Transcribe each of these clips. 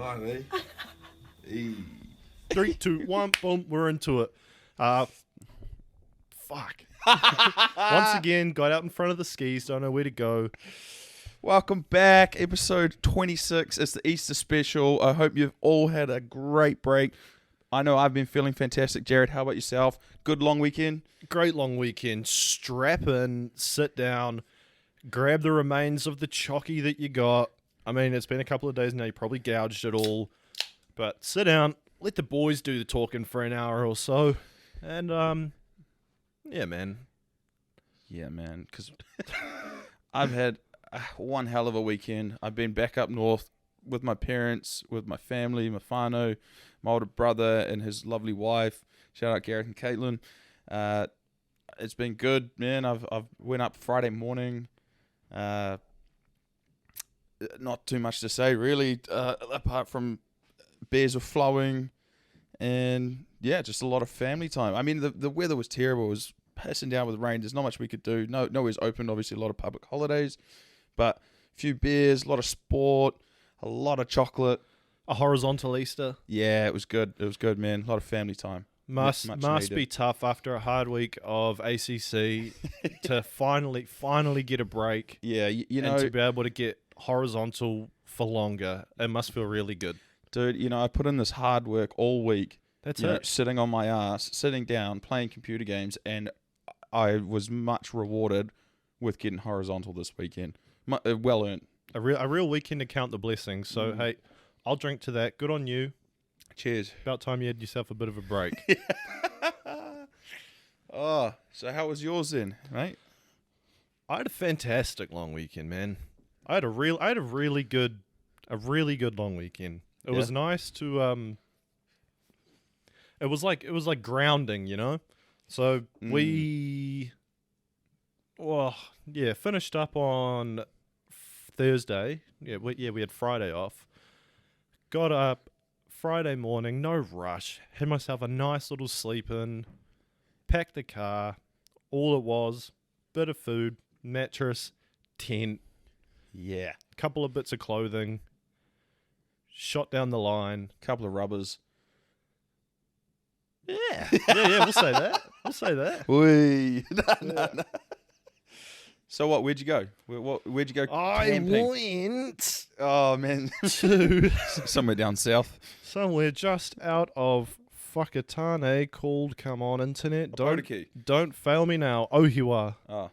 on, eh? Hey. 3, 2, 1, boom, we're into it. Fuck. Once again, got out in front of the skis, don't know where to go. Welcome back, episode 26. It's the Easter special. I hope you've all had a great break. I know I've been feeling fantastic. Jared, how about yourself? Good long weekend? Great long weekend. Strap in, sit down, grab the remains of the chocky that you got. I mean, it's been a couple of days now. You probably gouged it all. But sit down, let the boys do the talking for an hour or so. And, yeah, man. Yeah, man, because I've had one hell of a weekend. I've been back up north with my parents, with my family, my whānau, my older brother and his lovely wife. Shout out Garrett and Caitlin. It's been good, man. I've went up Friday morning. Not too much to say, really, apart from beers were flowing and, yeah, just a lot of family time. I mean, the weather was terrible. It was pissing down with rain. There's not much we could do. Nowhere's open, obviously, a lot of public holidays. But a few beers, a lot of sport, a lot of chocolate. A horizontal Easter. Yeah, it was good. It was good, man. A lot of family time. Must be tough after a hard week of ACC to finally get a break. Yeah, you know, and to be able to get horizontal for longer. It must feel really good. Dude, you know, I put in this hard work all week. That's it. Sitting on my ass, sitting down, playing computer games, and I was much rewarded with getting horizontal this weekend. Well earned. A real weekend to count the blessings. So, hey, I'll drink to that. Good on you. Cheers. About time you had yourself a bit of a break. Oh, so how was yours then, mate? I had a fantastic long weekend, man. I had a really good long weekend. It was nice to it was like grounding, you know? So we finished up on Thursday. We had Friday off. Got up Friday morning, no rush. Had myself a nice little sleep in. Packed the car. All it was, bit of food, mattress, tent. Yeah. Couple of bits of clothing. Shot down the line. Couple of rubbers. Yeah. We'll say that. Wee. No. So what? Where'd you go? Where'd you go camping? I went. Oh man, to somewhere down south. Somewhere just out of Whakatane called. Come on, internet. Don't fail me now. Ohiwa. Oh,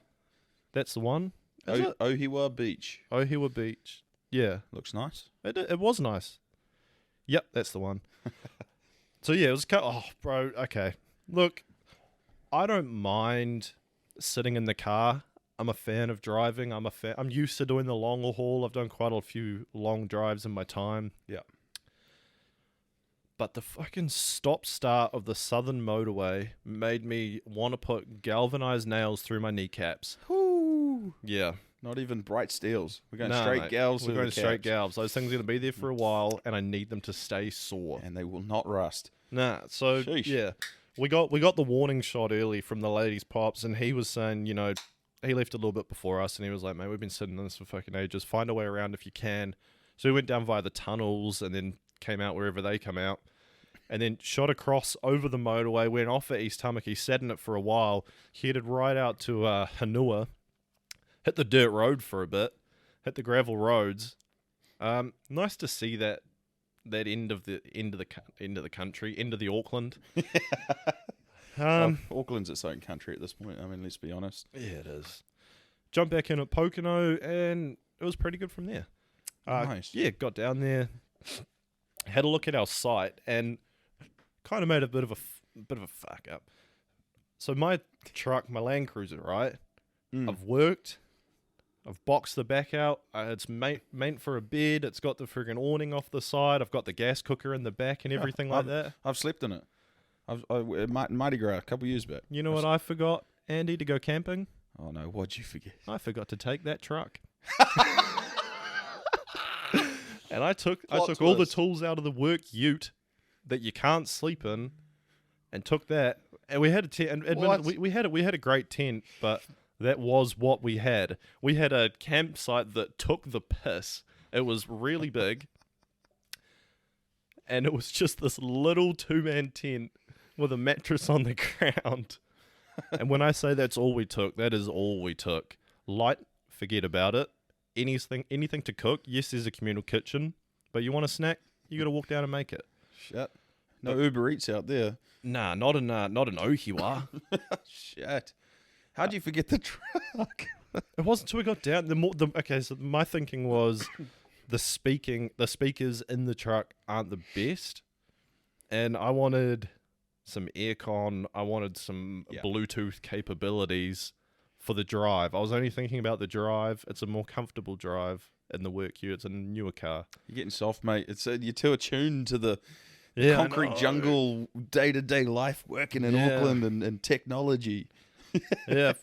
that's the one. Ohiwa Beach. Ohiwa Beach. Yeah, looks nice. It was nice. Yep, that's the one. So yeah, it was. Oh, bro. Okay. Look, I don't mind sitting in the car. I'm a fan of driving. I'm used to doing the long haul. I've done quite a few long drives in my time. Yeah. But the fucking stop-start of the Southern Motorway made me want to put galvanized nails through my kneecaps. Woo! Yeah. Not even bright steels. We're going straight gals. We're going straight gals. Those things are going to be there for a while, and I need them to stay sore. And they will not rust. Nah, so, Sheesh. Yeah. We got the warning shot early from the ladies' pops, and he was saying, you know, he left a little bit before us, and he was like, mate, we've been sitting in this for fucking ages. Find a way around if you can. So we went down via the tunnels and then came out wherever they come out. And then shot across over the motorway, went off at East Tamaki, sat in it for a while, headed right out to Hanua, hit the dirt road for a bit, hit the gravel roads. Nice to see that end of the country, end of the Auckland. Auckland's its own country at this point. I mean, let's be honest. Yeah, it is. Jumped back in at Pocono, and it was pretty good from there. Nice. Yeah, got down there, had a look at our site, and kind of made a bit of a fuck up. So my truck, my Land Cruiser, right? I've worked. I've boxed the back out. It's meant for a bed. It's got the friggin' awning off the side. I've got the gas cooker in the back and everything like that. I've slept in it. Mardi Gras a couple years back. You know what I forgot, Andy, to go camping? Oh no, what'd you forget? I forgot to take that truck. And I took all the tools out of the work ute that you can't sleep in, and took that. And we had a tent. We had a great tent, but that was what we had. We had a campsite that took the piss. It was really big. and it was just this little 2-man tent with a mattress on the ground. And when I say that's all we took, that is all we took. Light, forget about it. Anything to cook, yes, there's a communal kitchen, but you want a snack, you got to walk down and make it. Shit. No Uber Eats out there. Nah, not in Ohiwa. Shit. How'd you forget the truck? It wasn't until we got down. Okay, so my thinking was the speakers in the truck aren't the best, and I wanted some aircon. I wanted some Bluetooth capabilities for the drive. I was only thinking about the drive. It's a more comfortable drive in the work queue. It's a newer car. You're getting soft, mate. You're too attuned to the Yeah, concrete jungle day-to-day life working in Auckland and technology. Yeah.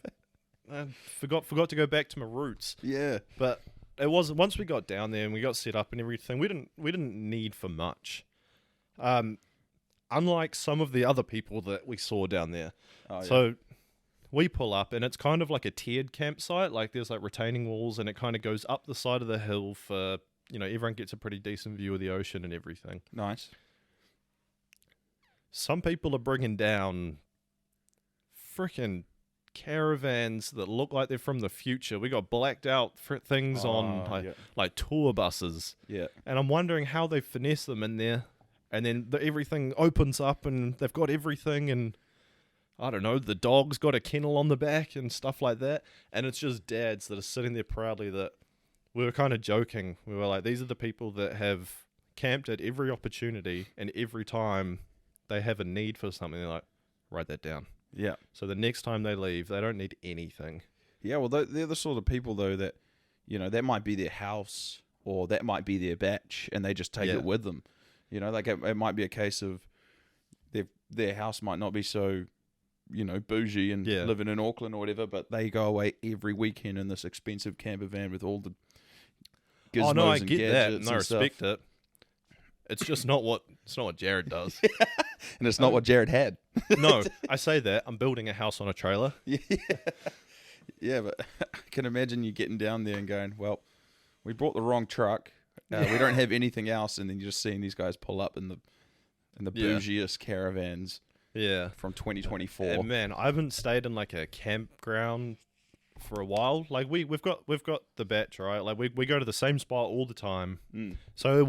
I forgot to go back to my roots. Yeah. But it was once we got down there and we got set up and everything, we didn't need for much. Unlike some of the other people that we saw down there. Oh, So we pull up and it's kind of like a tiered campsite. Like there's like retaining walls and it kind of goes up the side of the hill for, everyone gets a pretty decent view of the ocean and everything. Nice. Some people are bringing down freaking caravans that look like they're from the future. We got blacked out things on like tour buses. Yeah. And I'm wondering how they finesse them in there. And then everything opens up and they've got everything and I don't know, the dog's got a kennel on the back and stuff like that. And it's just dads that are sitting there proudly that we were kind of joking. We were like, these are the people that have camped at every opportunity and every time they have a need for something, they're like, write that down. Yeah. So the next time they leave, they don't need anything. Yeah, well, they're the sort of people, though, that, that might be their house or that might be their batch and they just take it with them. Like it might be a case of their house might not be so, bougie and living in Auckland or whatever, but they go away every weekend in this expensive camper van with all the gizmos and gadgets that, and I stuff. respect it. It's just not what Jared does. And it's not what Jared had. No, I say that. I'm building a house on a trailer. Yeah, but I can imagine you getting down there and going, well, we brought the wrong truck. We don't have anything else. And then you're just seeing these guys pull up in the bougiest caravans from 2024. And man, I haven't stayed in like a campground for a while. Like we've got the batch, right? Like we go to the same spot all the time. So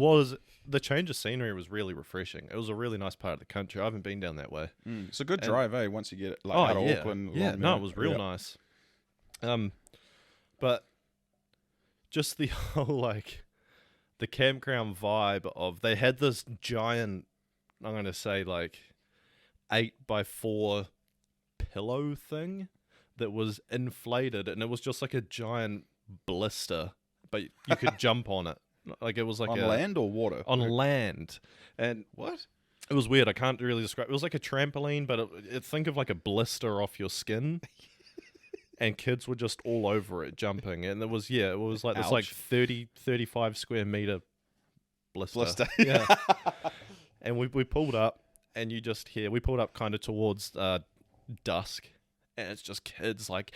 the change of scenery was really refreshing. It was a really nice part of the country. I haven't been down that way. It's a good drive, once you get it out of Auckland. Yeah, no, it was real nice. But just the whole the campground vibe of they had this giant, I'm going to say 8x4 pillow thing that was inflated and it was just like a giant blister, but you could jump on it. Like it was like on land or water? On land. And what? It was weird. I can't really describe. It was like a trampoline, but think of like a blister off your skin. And kids were just all over it, jumping. And it was like this 35 square meter blister. Yeah. And we pulled up, and we pulled up kind of towards dusk, and it's just kids like,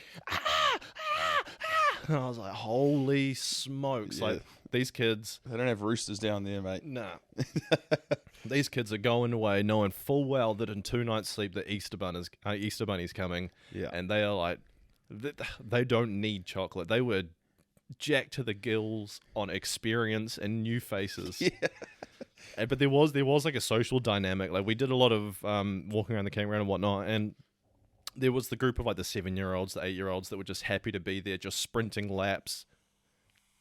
and I was like, holy smokes. Like, these kids... They don't have roosters down there, mate. Nah. These kids are going away knowing full well that in 2 nights' sleep the Easter Bunny's coming. Yeah. And they are like... They don't need chocolate. They were jacked to the gills on experience and new faces. Yeah. But there was like a social dynamic. Like we did a lot of walking around the campground and whatnot, and there was the group of like the 7-year-olds, the 8-year-olds that were just happy to be there, just sprinting laps,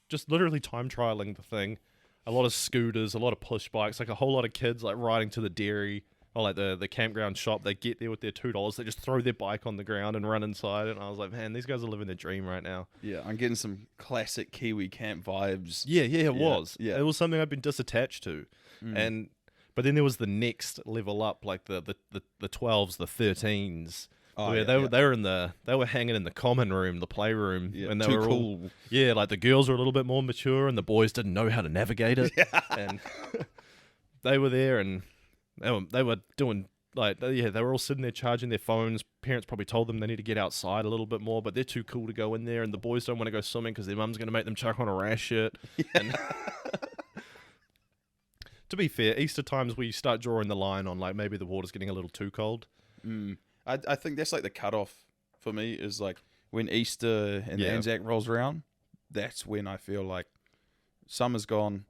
just literally time trialing the thing. A lot of scooters, a lot of push bikes, like a whole lot of kids like riding to the dairy. Or like the campground shop, they get there with their $2, they just throw their bike on the ground and run inside. And I was like, man, these guys are living their dream right now. Yeah, I'm getting some classic Kiwi camp vibes. Yeah, it was. Yeah. It was something I've been disattached to. But then there was the next level up, like the 12s, the 13s. Where they were hanging in the common room, the playroom, and they were cool. Like the girls were a little bit more mature, and the boys didn't know how to navigate it. And they were there, and they were doing they were all sitting there charging their phones. Parents probably told them they need to get outside a little bit more, but they're too cool to go in there, and the boys don't want to go swimming because their mum's going to make them chuck on a rash shirt. And To be fair, Easter times we start drawing the line on like maybe the water's getting a little too cold. I think that's like the cutoff for me is like when Easter and the Anzac rolls around. That's when I feel like summer's gone,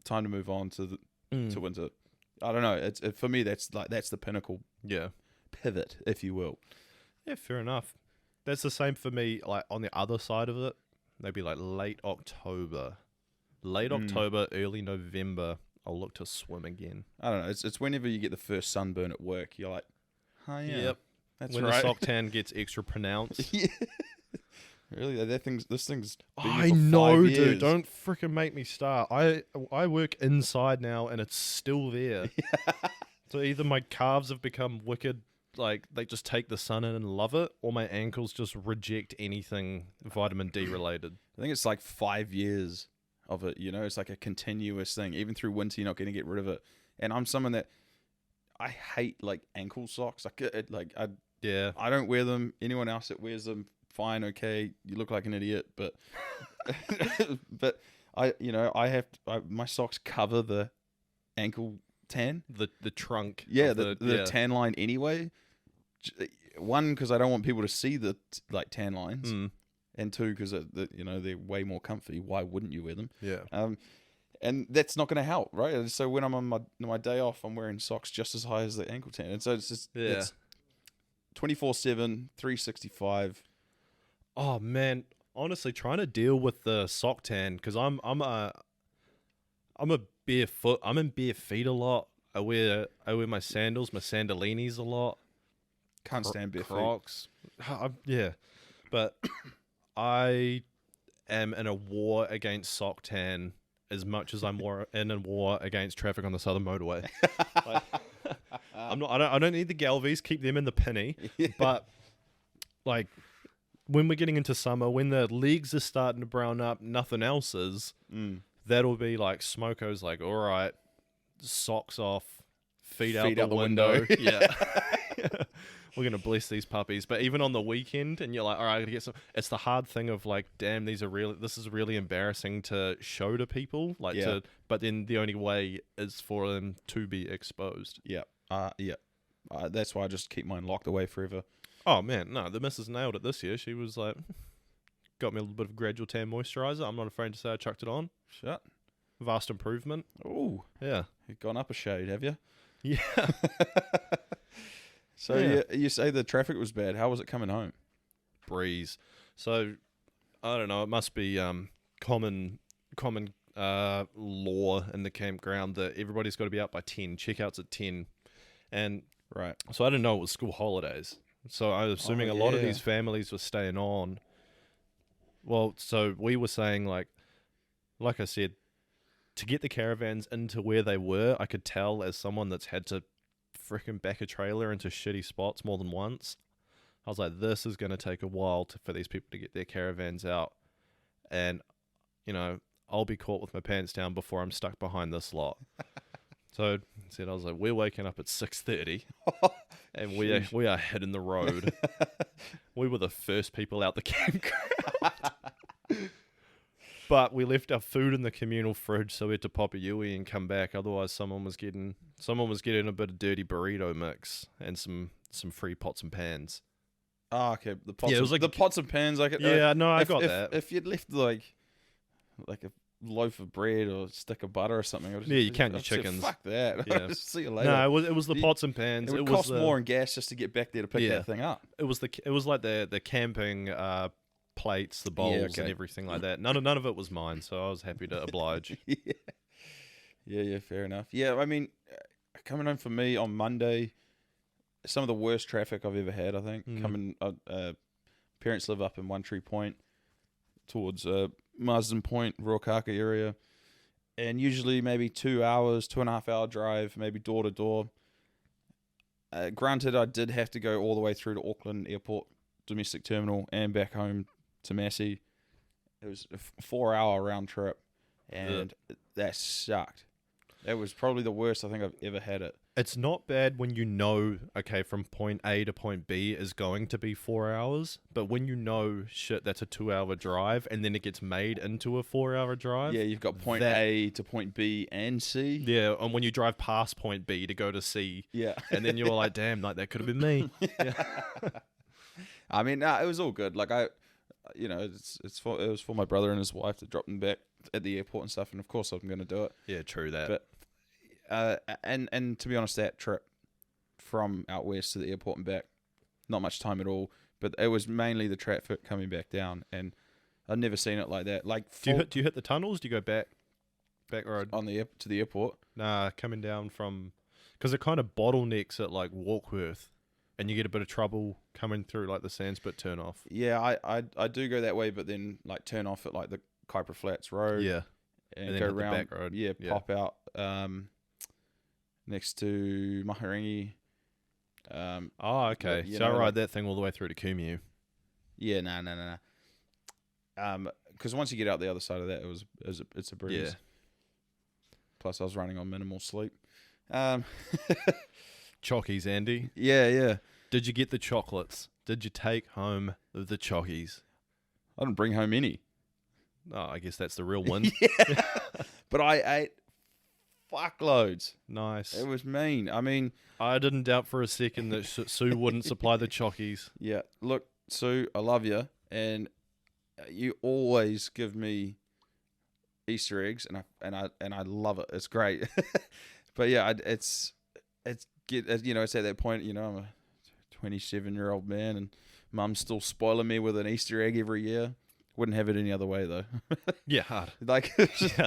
time to move on to to winter. I don't know. For me that's the pinnacle. Yeah. Pivot, if you will. Yeah, fair enough. That's the same for me. Like on the other side of it, maybe like late October, early November. I'll look to swim again. I don't know. It's whenever you get the first sunburn at work, you're like, oh yeah, Yep. that's when right. the sock tan gets extra pronounced. Yeah. Really, this thing's. Been I here for know, 5 dude. years. Don't freaking make me start. I work inside now, and it's still there. So either my calves have become wicked, like they just take the sun in and love it, or my ankles just reject anything vitamin D related. I think it's like 5 years of it. You know, it's like a continuous thing. Even through winter, you're not going to get rid of it. And I'm someone that I hate like ankle socks. I don't wear them. Anyone else that wears them, fine, okay. You look like an idiot, but but my socks cover the ankle tan. The trunk. Yeah, the tan line anyway. One, because I don't want people to see the tan lines, and two, because they're way more comfy. Why wouldn't you wear them? Yeah. And that's not going to help, right? So when I'm on my day off, I'm wearing socks just as high as the ankle tan, and so it's just it's 24/7, 365. Oh man, honestly, trying to deal with the sock tan because I'm a barefoot. I'm in bare feet a lot. I wear my sandals, my sandalinis a lot. Can't stand bare Crocs. Yeah, but I am in a war against sock tan as much as I'm in a war against traffic on the southern motorway. I don't need the Galvies. Keep them in the penny. Yeah. But like when we're getting into summer, when the legs are starting to brown up, nothing else is. That'll be like Smoko's like, all right, socks off, feet out the window. Yeah. We're going to bless these puppies. But even on the weekend, and you're like, all right, I got to get some. It's the hard thing of like, damn, this is really embarrassing to show to people. But then the only way is for them to be exposed. Yeah. That's why I just keep mine locked away forever. Oh, man. No, the missus nailed it this year. She was like, got me a little bit of gradual tan moisturizer. I'm not afraid to say I chucked it on. Shut. Vast improvement. Oh. Yeah. You've gone up a shade, have you? Yeah. So you say the traffic was bad. How was it coming home? Breeze. So I don't know. It must be common law in the campground that everybody's got to be out by 10. Checkouts at 10, and right. So I didn't know it was school holidays. So I was assuming a lot of these families were staying on. Well, so we were saying like I said, to get the caravans into where they were, I could tell as someone that's had to freaking back a trailer into shitty spots more than once. I was like, this is going to take a while for these people to get their caravans out. And, I'll be caught with my pants down before I'm stuck behind this lot. So I was like, we're waking up at 6:30 and we are hitting the road. We were the first people out the campground. But we left our food in the communal fridge, so we had to pop a Yui and come back. Otherwise, someone was getting a bit of dirty burrito mix and some free pots and pans. Oh, okay. The pots. Yeah, it was like the pots and pans. I got that. If you'd left like a loaf of bread or a stick of butter or something, you count your chickens. Fuck that. Yeah. See you later. No, it was the pots and pans. It would cost more in gas just to get back there to pick that thing up. It was like the camping plates, the bowls, and everything like that. None of it was mine, so I was happy to oblige. Yeah, fair enough. Yeah, I mean, coming home for me on Monday, some of the worst traffic I've ever had, I think. Coming, parents live up in One Tree Point towards Marsden Point, Ruakaka area, and usually maybe 2 hours, 2.5 hour drive, maybe door to door. Granted, I did have to go all the way through to Auckland Airport domestic terminal and back home to Massey. It was a 4 hour round trip, and that sucked. That was probably the worst I think I've ever had it. It's not bad when you know, okay, from point A to point B is going to be 4 hours, but when you know, shit, that's a 2-hour drive, and then it gets made into a 4-hour drive. Yeah, you've got point A to point B and C. Yeah, and when you drive past point B to go to C, Yeah. and then you're like, damn, like that could have been me. Yeah. I mean, it was all good. Like it was for my brother and his wife to drop them back at the airport and stuff, and of course I'm going to do it. Yeah, true that. But and to be honest, that trip from out west to the airport and back, not much time at all. But it was mainly the traffic coming back down, and I've never seen it like that. Like, do you hit the tunnels? Do you go back road on to the airport? Nah, coming down from, because it kind of bottlenecks at like Walkworth, and you get a bit of trouble coming through like the Sandspit turn off. Yeah, I do go that way, but then like turn off at like the Kuiper Flats Road. Yeah, and go around. Back road. Yeah, pop out next to Mahirangi. Okay. So I ride that thing all the way through to Kumeu. Yeah, no. Because once you get out the other side of that, it's a breeze. Yeah. Plus, I was running on minimal sleep. Chockies, Andy. Yeah. Did you get the chocolates? Did you take home the chockies? I didn't bring home any. Oh, I guess that's the real one. Yeah. But I ate fuckloads. Nice. It was mean. I mean, I didn't doubt for a second that Sue wouldn't supply the chockies. Yeah. Look, Sue, I love you, and you always give me Easter eggs, and I love it. It's great. But yeah, it's at that point, I'm a 27-year-old man, and Mum's still spoiling me with an Easter egg every year. Wouldn't have it any other way though. Yeah, hard. Like, yeah.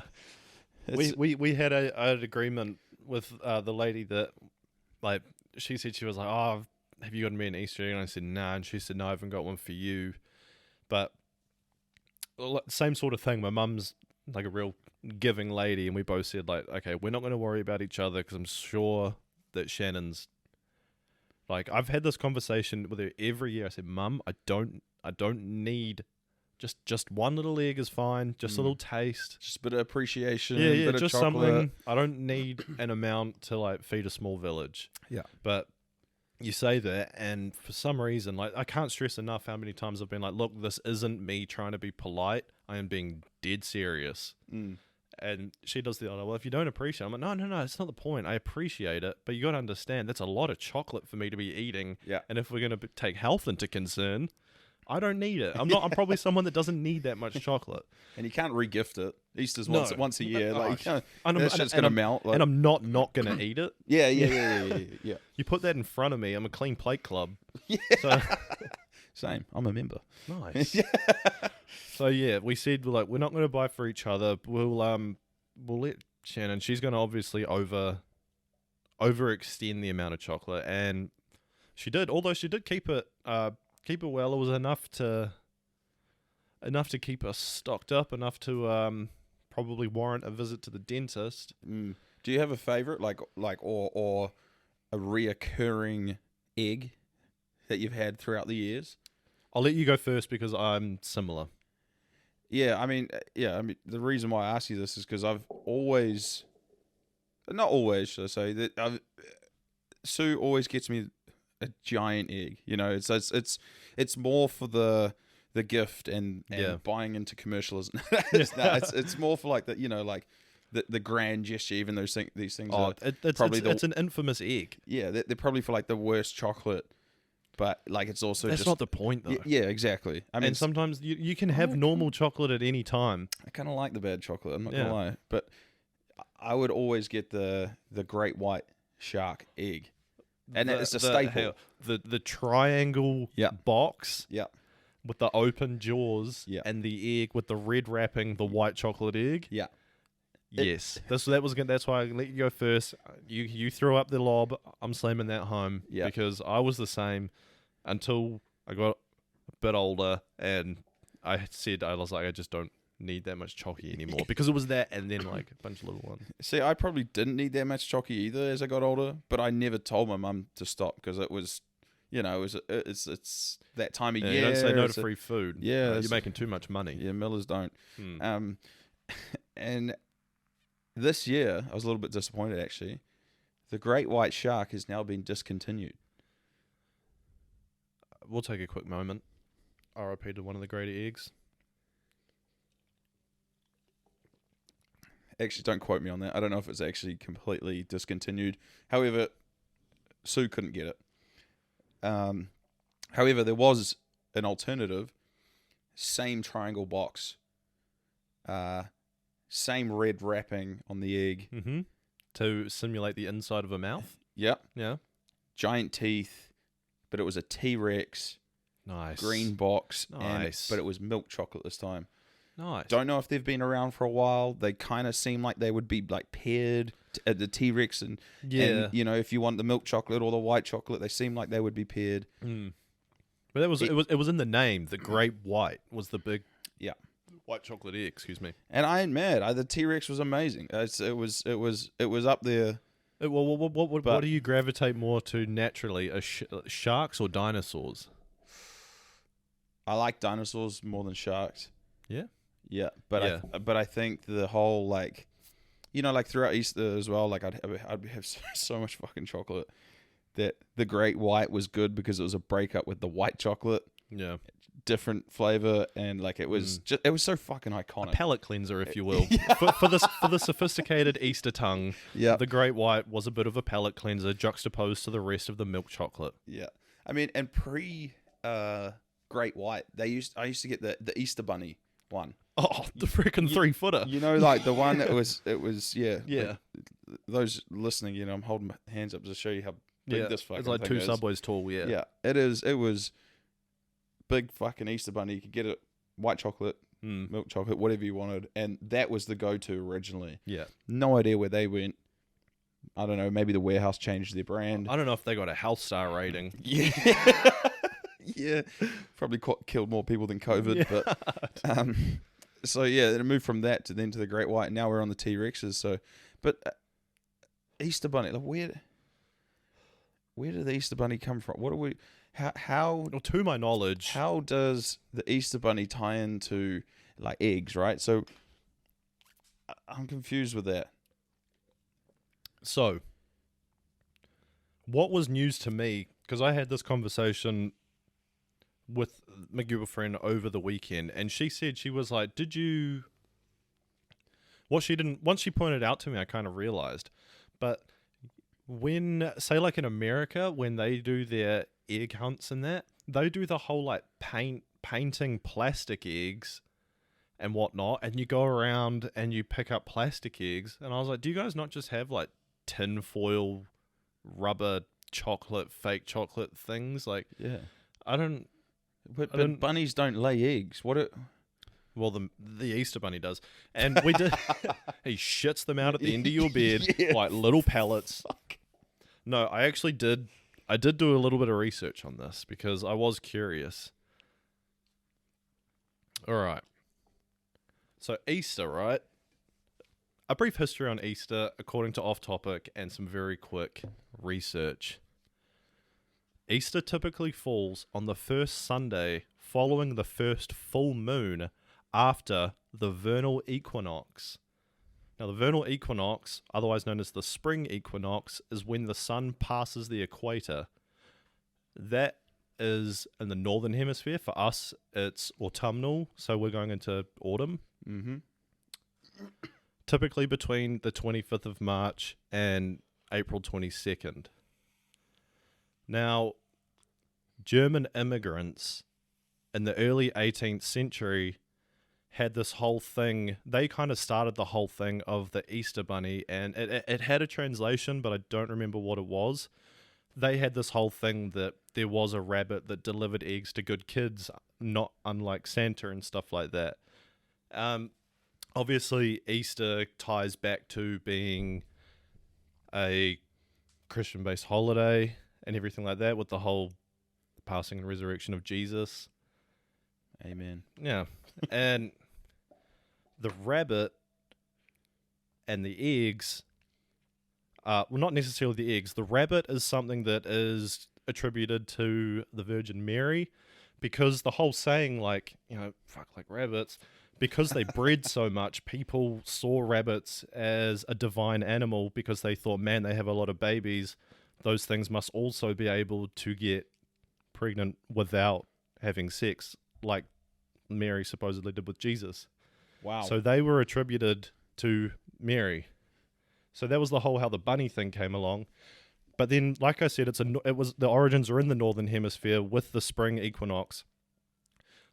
We had an agreement with the lady that, like, she said, she was like, oh, have you gotten me an Easter egg? And I said, nah. And she said, no, I haven't got one for you. But same sort of thing. My mum's like a real giving lady, and we both said, like, okay, we're not going to worry about each other because I'm sure that Shannon's, like, I've had this conversation with her every year. I said, Mum, I don't need. Just one little egg is fine. Just a little taste. Just a bit of appreciation. Yeah, bit just of chocolate. something. I don't need an amount to like feed a small village. Yeah. But you say that, and for some reason, like, I can't stress enough how many times I've been like, look, this isn't me trying to be polite. I am being dead serious. And she does the other, well, if you don't appreciate it, I'm like, no, it's not the point. I appreciate it, but you got to understand that's a lot of chocolate for me to be eating. Yeah. And if we're going to take health into concern, I don't need it. I'm probably someone that doesn't need that much chocolate. And you can't re-gift it. Easter's once a year. Like, you can't, that shit's and gonna melt. Like, and I'm not gonna eat it. Yeah. You put that in front of me, I'm a clean plate club. Yeah. So, same. I'm a member. Nice. So yeah, we said, like, we're not gonna buy for each other. We'll let Shannon. She's gonna obviously overextend the amount of chocolate, and she did. Although she did keep it well. It was enough to keep us stocked up, enough to probably warrant a visit to the dentist. Do you have a favorite, or a reoccurring egg that you've had throughout the years? I'll let you go first because I'm similar. Yeah, I mean, the reason why I ask you this is because I've always, not always, should I say, that Sue always gets me a giant egg. It's more for the gift and buying into commercialism. It's more for like the grand gesture. Even these things are it's an infamous egg. Yeah, they're probably for like the worst chocolate, but like it's also that's not the point though. Yeah, exactly. I mean, and sometimes you can have normal chocolate at any time. I kind of like the bad chocolate. I'm not gonna lie, but I would always get the great white shark egg. And it's a staple. The triangle box with the open jaws and the egg with the red wrapping, the white chocolate egg. Yeah. Yes. That's why I let you go first. You threw up the lob. I'm slamming that home because I was the same until I got a bit older and I was like, I just don't need that much chalky anymore because it was that and then like a bunch of little ones. See, I probably didn't need that much chalky either as I got older, but I never told my mum to stop because it was, it's that time of year. You don't say no to free food. Yeah, you're making too much money. Yeah, Millers don't. And this year I was a little bit disappointed actually. The great white shark has now been discontinued. We'll take a quick moment. RIP to one of the greater eggs. Actually, don't quote me on that. I don't know if it's actually completely discontinued. However, Sue couldn't get it. However, there was an alternative. Same triangle box. Same red wrapping on the egg. Mm-hmm. To simulate the inside of a mouth? Yep. Yeah. Giant teeth, but it was a T-Rex. Nice. Green box. Nice. But it was milk chocolate this time. Nice. Don't know if they've been around for a while. They kind of seem like they would be like paired at the T-Rex and you know, if you want the milk chocolate or the white chocolate, they seem like they would be paired. Mm. But it was in the name. The Great White was the big white chocolate egg. Excuse me. And I ain't mad. The T-Rex was amazing. It was up there. What do you gravitate more to naturally? Sharks or dinosaurs? I like dinosaurs more than sharks. Yeah. Yeah, but I think the whole like, you know, like throughout Easter as well, like I'd have so much fucking chocolate that the Great White was good because it was a breakup with the white chocolate. Yeah. Different flavor and like it was it was so fucking iconic. A palate cleanser, if you will, for the sophisticated Easter tongue. Yeah. The Great White was a bit of a palate cleanser juxtaposed to the rest of the milk chocolate. Yeah, I mean, and pre Great White, I used to get the Easter Bunny one. Oh, the freaking 3-footer. You know, like the one that was Yeah. Like, those listening, you know, I'm holding my hands up to show you how big this fucking it's like thing 2 is. subways tall. Yeah. Yeah, it was big fucking Easter Bunny. You could get it white chocolate, milk chocolate, whatever you wanted, and that was the go-to originally. Yeah. No idea where they went. I don't know. Maybe the warehouse changed their brand. I don't know if they got a health star rating. Yeah. Yeah. Probably killed more people than COVID. Yeah. But so yeah, it moved from that to the Great White. And now we're on the T-Rexes. So, but Easter Bunny, like where did the Easter Bunny come from? What are we? How? Well, to my knowledge, How does the Easter Bunny tie into like eggs? Right. So I'm confused with that. So, what was news to me, because I had this conversation with my girlfriend over the weekend, and she said, she was like, once she pointed out to me, I kind of realized, but when, say like in America, when they do their egg hunts and that, they do the whole like painting plastic eggs and whatnot, and you go around and you pick up plastic eggs, and I was like, do you guys not just have like tin foil, rubber chocolate, fake chocolate things? Like, Yeah. I don't. But bunnies don't lay eggs. Well, the Easter Bunny does, and we did. He shits them out at the end of your bed like little pellets. Fuck. No, I actually did. I did do a little bit of research on this because I was curious. All right. So Easter, right? A brief history on Easter, according to Off Topic, and some very quick research. Easter typically falls on the first Sunday following the first full moon after the vernal equinox. Now, the vernal equinox, otherwise known as the spring equinox, is when the sun passes the equator. That is in the northern hemisphere. For us, it's autumnal, so we're going into autumn. Mm-hmm. Typically between the 25th of March and April 22nd. Now, German immigrants in the early 18th century had this whole thing. They kind of started the whole thing of the Easter Bunny, and it had a translation, but I don't remember what it was. They had this whole thing that there was a rabbit that delivered eggs to good kids, not unlike Santa and stuff like that. Obviously, Easter ties back to being a Christian-based holiday and everything like that, with the whole passing and resurrection of Jesus. Amen. Yeah. And the rabbit and the eggs, well, not necessarily the eggs. The rabbit is something that is attributed to the Virgin Mary, because the whole saying, like, you know, fuck like rabbits, because they bred so much, people saw rabbits as a divine animal because they thought, man, they have a lot of babies. Those things must also be able to get pregnant without having sex, like Mary supposedly did with Jesus. Wow. So they were attributed to Mary. So that was the whole how the bunny thing came along. But then, like I said, the origins are in the northern hemisphere with the spring equinox.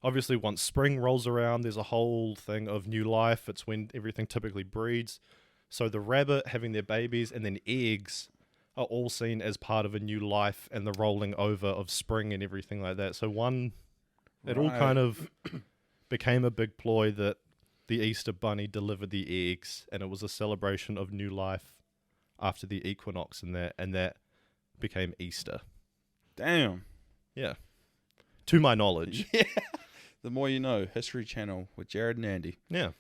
Obviously, once spring rolls around, there's a whole thing of new life. It's when everything typically breeds. So the rabbit having their babies and then eggs are all seen as part of a new life and the rolling over of spring and everything like that. So it all kind of became a big ploy that the Easter bunny delivered the eggs, and it was a celebration of new life after the equinox and that became Easter. Damn. Yeah. To my knowledge. Yeah. The more you know. History Channel with Jared and Andy. Yeah.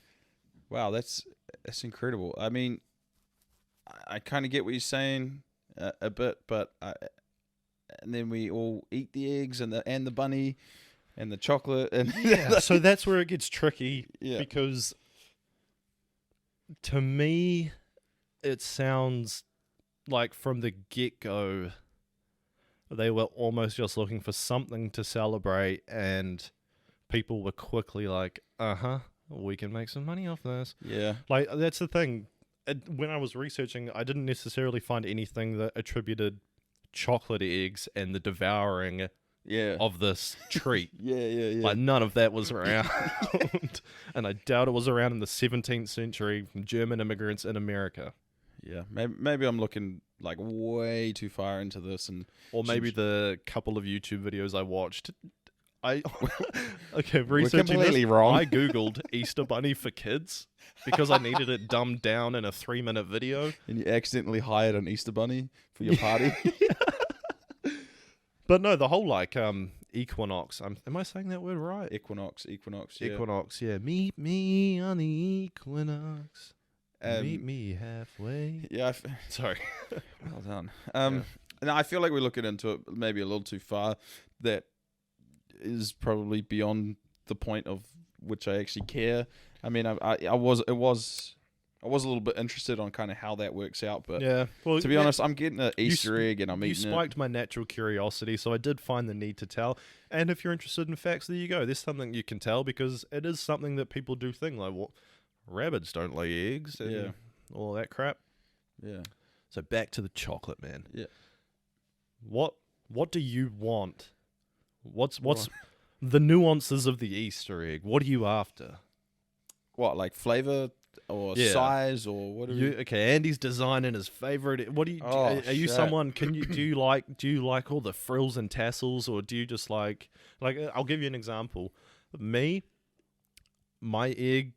Wow, that's incredible. I mean, I kind of get what you're saying a bit, but and then we all eat the eggs and the bunny and the chocolate and yeah. So that's where it gets tricky. Yeah. Because to me, it sounds like from the get-go, they were almost just looking for something to celebrate, and people were quickly like, we can make some money off this. Yeah. Like, that's the thing. When I was researching, I didn't necessarily find anything that attributed chocolate eggs and the devouring of this treat. Yeah. Like, none of that was around. And I doubt it was around in the 17th century from German immigrants in America. Yeah, maybe I'm looking like way too far into this, or maybe the couple of YouTube videos I watched. Okay, We're researching completely this, wrong. I googled Easter Bunny for kids because I needed it dumbed down in a 3-minute video. And you accidentally hired an Easter bunny for your party. But no, the whole equinox. Am I saying that word right? Equinox. Yeah. Equinox. Yeah, meet me on the equinox. Meet me halfway. Yeah. Sorry. Well done. No, I feel like we're looking into it maybe a little too far. That is probably beyond the point of which I actually care. I mean, I was a little bit interested on kind of how that works out, but yeah. Well, to be honest, I'm getting an Easter egg and I'm eating it. You spiked my natural curiosity, so I did find the need to tell. And if you're interested in facts, there you go. There's something you can tell because it is something that people do think like, well, rabbits don't lay eggs and all that crap. Yeah. So back to the chocolate, man. Yeah. What do you want? What's the nuances of the Easter egg? What are you after? What, like flavor or size or what? Okay, Andy's designing his favorite. What do you? Are you someone? Do you like all the frills and tassels, or do you just like? I'll give you an example. Me, my egg.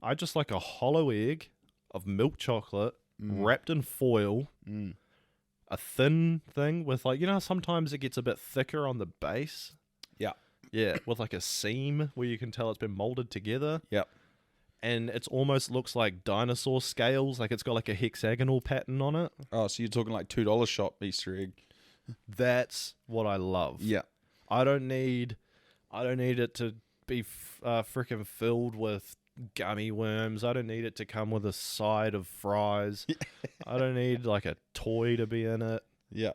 I just like a hollow egg of milk chocolate wrapped in foil. A thin thing with sometimes it gets a bit thicker on the base. Yeah, with like a seam where you can tell it's been molded together. Yep. And it almost looks like dinosaur scales, like it's got like a hexagonal pattern on it. Oh, so you're talking like $2 shop Easter egg. That's what I love. Yeah. I don't need it to be freaking filled with gummy worms. I don't need it to come with a side of fries. I don't need like a toy to be in it. Yeah.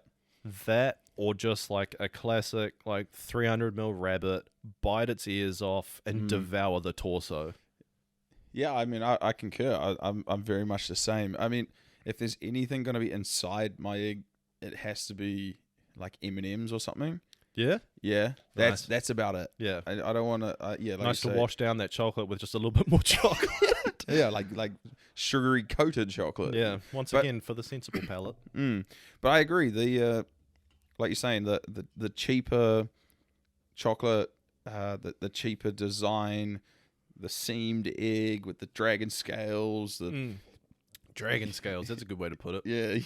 That or just like a classic like 300 ml rabbit, bite its ears off and devour the torso. Yeah, I mean, I concur. I'm very much the same. I mean, if there's anything going to be inside my egg, it has to be like M&Ms or something. Yeah? Yeah, that's about it. Yeah. I don't want to, like nice to wash down that chocolate with just a little bit more chocolate. Yeah, like sugary coated chocolate. Yeah, again, for the sensible palate. But I agree. The like you're saying, the cheaper chocolate, the cheaper design, the seamed egg with the dragon scales. Dragon scales, that's a good way to put it. Yeah,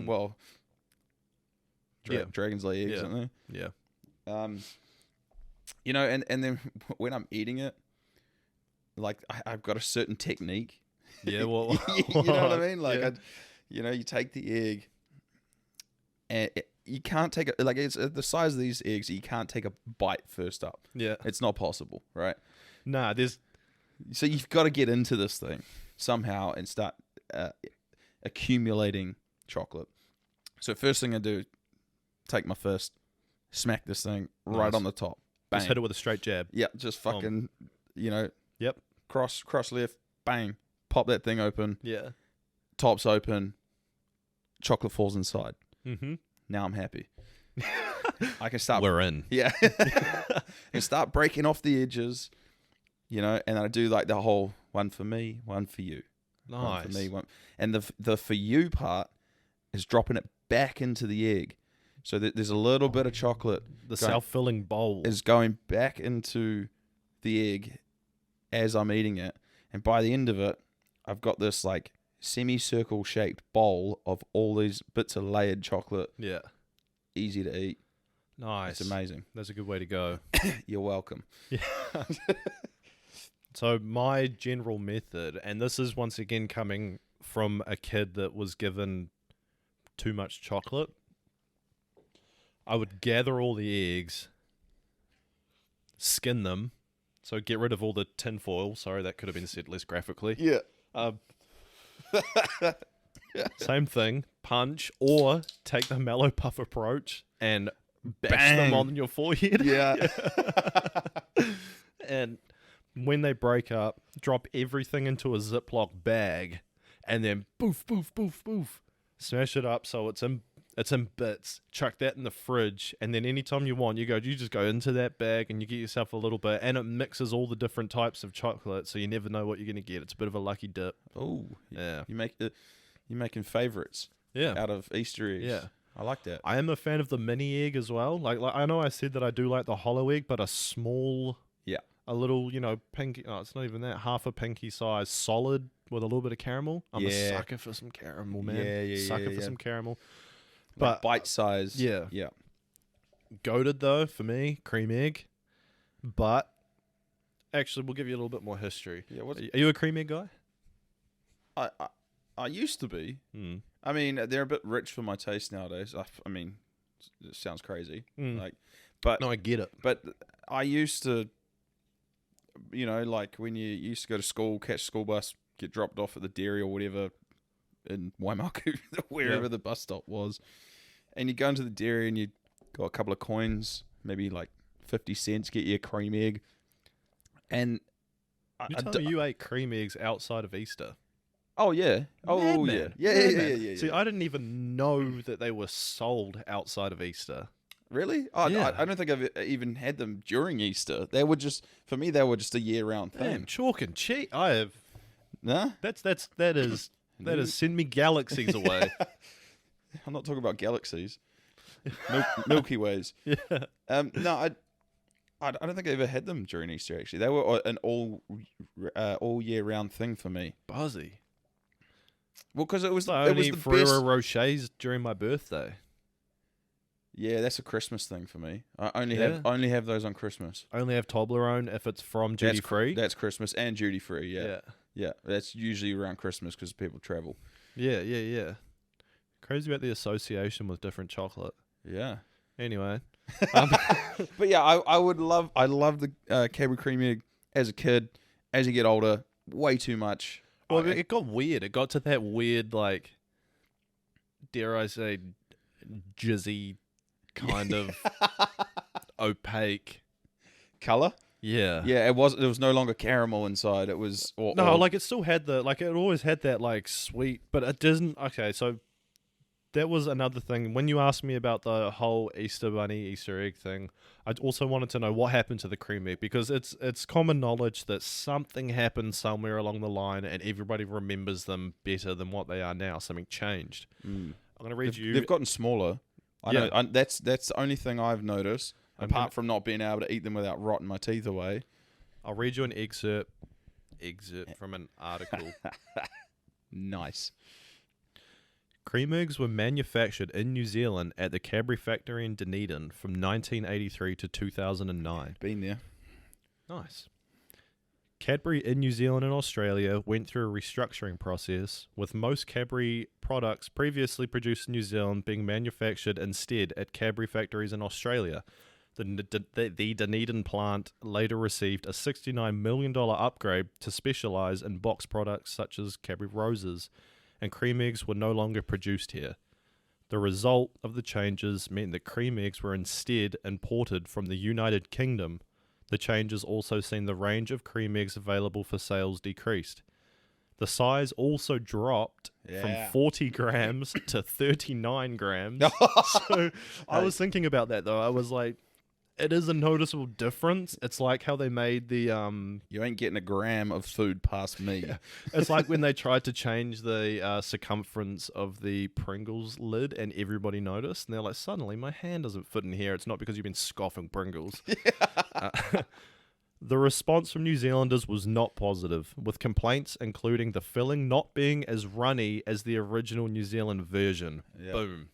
well, dragons lay eggs, don't they? Yeah. And then when I'm eating it, like I've got a certain technique. Yeah, well, you know what I mean? Like, you take the egg, and you can't take it. Like, it's the size of these eggs. You can't take a bite first up. Yeah, it's not possible, right? Nah, So you've got to get into this thing somehow and start accumulating chocolate. So first thing I do, take my fist, smack this thing right on the top. Bang. Just hit it with a straight jab. Yeah, just fucking, Yep. cross left, bang, pop that thing open, Yeah. top's open, chocolate falls inside. Mm-hmm. Now I'm happy. I can start. We're in. Yeah. And start breaking off the edges, and I do like the whole one for me, one for you. Nice. One for me, one. And the for you part is dropping it back into the egg. So there's a little bit of chocolate. The self-filling bowl. Is going back into the egg as I'm eating it. And by the end of it, I've got this like semicircle shaped bowl of all these bits of layered chocolate. Yeah. Easy to eat. Nice. It's amazing. That's a good way to go. You're welcome. Yeah. So my general method, and this is once again coming from a kid that was given too much chocolate, I would gather all the eggs, skin them, so get rid of all the tin foil. Sorry, that could have been said less graphically. Yeah. Same thing, punch, or take the mellow puff approach and bash Bang. them on your forehead. Yeah. And when they break up, drop everything into a Ziploc bag, and then boof, boof, boof, boof, smash it up so it's in bits. Chuck that in the fridge, and then anytime you want, you just go into that bag and you get yourself a little bit, and it mixes all the different types of chocolate, so you never know what you're gonna get. It's a bit of a lucky dip. Oh, Yeah. You're making favorites Yeah. out of Easter eggs. Yeah. I like that. I am a fan of the mini egg as well. Like I know I said that I do like the hollow egg, but a small, a little, pinky. Oh, it's not even that. Half a pinky size, solid with a little bit of caramel. I'm a sucker for some caramel, man. Sucker for some caramel. But But bite size. Yeah. Yeah. Goated though for me, cream egg. But actually, we'll give you a little bit more history. Yeah. Are you a cream egg guy? I used to be. Mm. I mean, they're a bit rich for my taste nowadays. I mean, it sounds crazy. But No, I get it. But I used to, like when you used to go to school, catch school bus, get dropped off at the dairy or whatever in Waimaku, wherever the bus stop was, and you go into the dairy and you got a couple of coins, maybe like 50 cents, get you a cream egg. And You're telling me you ate cream eggs outside of Easter? Oh yeah. Oh Madman. yeah. Yeah. See, I didn't even know that they were sold outside of Easter. Really? I don't think I've even had them during Easter. They were just, for me, they were just a year-round thing. Damn, chalk and cheese. I have. Nah? That is send me galaxies away. I'm not talking about galaxies. Milky Ways. Yeah. No, I don't think I ever had them during Easter, actually. They were an all year-round thing for me. Buzzy. Well, because it was I it only was eat the Ferrero best. Rochers during my birthday. Yeah, that's a Christmas thing for me. I only have those on Christmas. I only have Toblerone if it's from duty free. That's Christmas and duty free. Yeah. Yeah. That's usually around Christmas because people travel. Yeah. Crazy about the association with different chocolate. Yeah. Anyway. But yeah, I love the Cadbury cream egg as a kid. As you get older, way too much. Well, it got weird. It got to that weird, like, dare I say, jizzy kind of opaque color. Yeah. Yeah, it was no longer caramel inside. It was like it still had it always had that like sweet, but it doesn't. Okay, so that was another thing. When you asked me about the whole Easter bunny, Easter egg thing, I also wanted to know what happened to the cream egg, because it's common knowledge that something happened somewhere along the line and everybody remembers them better than what they are now. Something changed. I'm going to read you. They've gotten smaller. I know. That's the only thing I've noticed, apart from not being able to eat them without rotting my teeth away. I'll read you an excerpt from an article. Nice. Cream eggs were manufactured in New Zealand at the Cadbury factory in Dunedin from 1983 to 2009. Been there. Nice. Cadbury in New Zealand and Australia went through a restructuring process, with most Cadbury products previously produced in New Zealand being manufactured instead at Cadbury factories in Australia. The Dunedin plant later received a $69 million upgrade to specialise in box products such as Cadbury Roses, and cream eggs were no longer produced here. The result of the changes meant that cream eggs were instead imported from the United Kingdom. The changes also seen the range of cream eggs available for sales decreased. The size also dropped from 40 grams to 39 grams. So I was thinking about that, though. I was like, it is a noticeable difference. It's like how they made the... You ain't getting a gram of food past me. Yeah. It's like when they tried to change the circumference of the Pringles lid and everybody noticed. And they're like, suddenly my hand doesn't fit in here. It's not because you've been scoffing Pringles. The response from New Zealanders was not positive, with complaints including the filling not being as runny as the original New Zealand version. Yeah. Boom.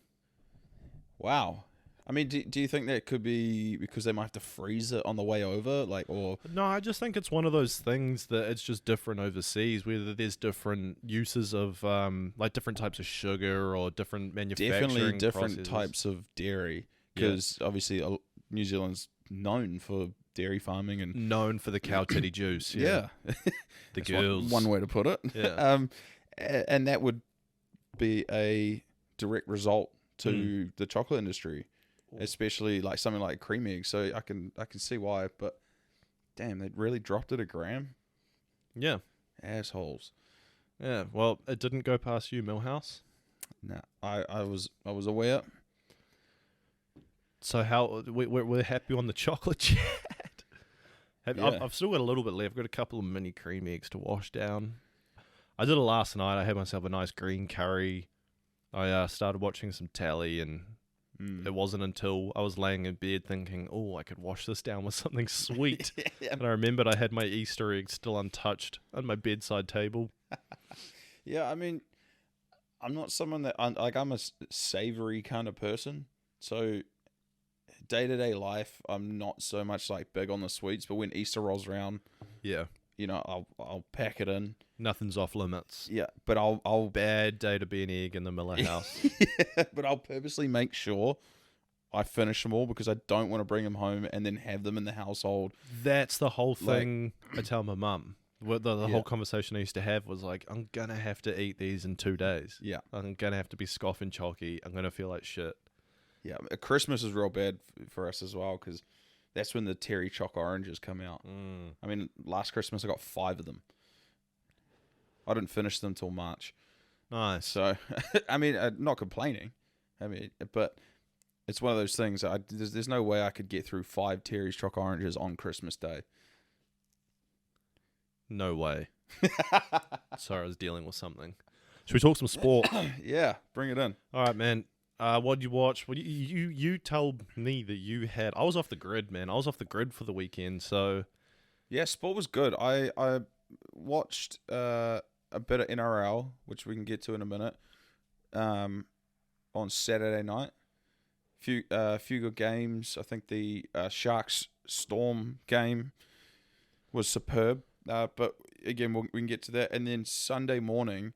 Wow. I mean, do you think that could be because they might have to freeze it on the way over, or? No, I just think it's one of those things that it's just different overseas, whether there's different uses of like different types of sugar or different manufacturing Definitely different processes. types of dairy, because obviously New Zealand's known for dairy farming and known for the cow titty juice. Yeah. The That's girls. one way to put it. Yeah. And that would be a direct result to the chocolate industry, especially like something like cream egg. So I can see why, but damn, they really dropped it a gram. Yeah. Assholes. Yeah. Well, it didn't go past you, Millhouse. No, I was aware. So how we're happy on the chocolate chat. I've still got a little bit left. I've got a couple of mini cream eggs to wash down. I did it last night. I had myself a nice green curry. I started watching some telly, and it wasn't until I was laying in bed thinking, oh, I could wash this down with something sweet. And I remembered I had my Easter egg still untouched on my bedside table. Yeah, I mean, I'm not someone that... I'm a savory kind of person. So day-to-day life, I'm not so much like big on the sweets. But when Easter rolls around, yeah, you know, I'll pack it in. Nothing's off limits. Yeah, but I'll bad day to be an egg in the Miller house. Yeah, but I'll purposely make sure I finish them all because I don't want to bring them home and then have them in the household. That's the whole thing I tell my mum. The whole conversation I used to have was like, I'm going to have to eat these in 2 days. Yeah. I'm going to have to be scoffing chalky. I'm going to feel like shit. Yeah, Christmas is real bad for us as well because that's when the Terry Choc oranges come out. I mean, last Christmas I got 5 of them. I didn't finish them till March. Nice. So, I mean, not complaining. I mean, but it's one of those things. There's no way I could get through 5 Terry's Choc oranges on Christmas Day. No way. Sorry, I was dealing with something. Should we talk some sport? Yeah, bring it in. All right, man. What'd you watch? Well, you told me that you had... I was off the grid, man. I was off the grid for the weekend, so... Yeah, sport was good. I watched a bit of NRL, which we can get to in a minute, on Saturday night. Few good games. I think the Sharks Storm game was superb. But again, we can get to that. And then Sunday morning,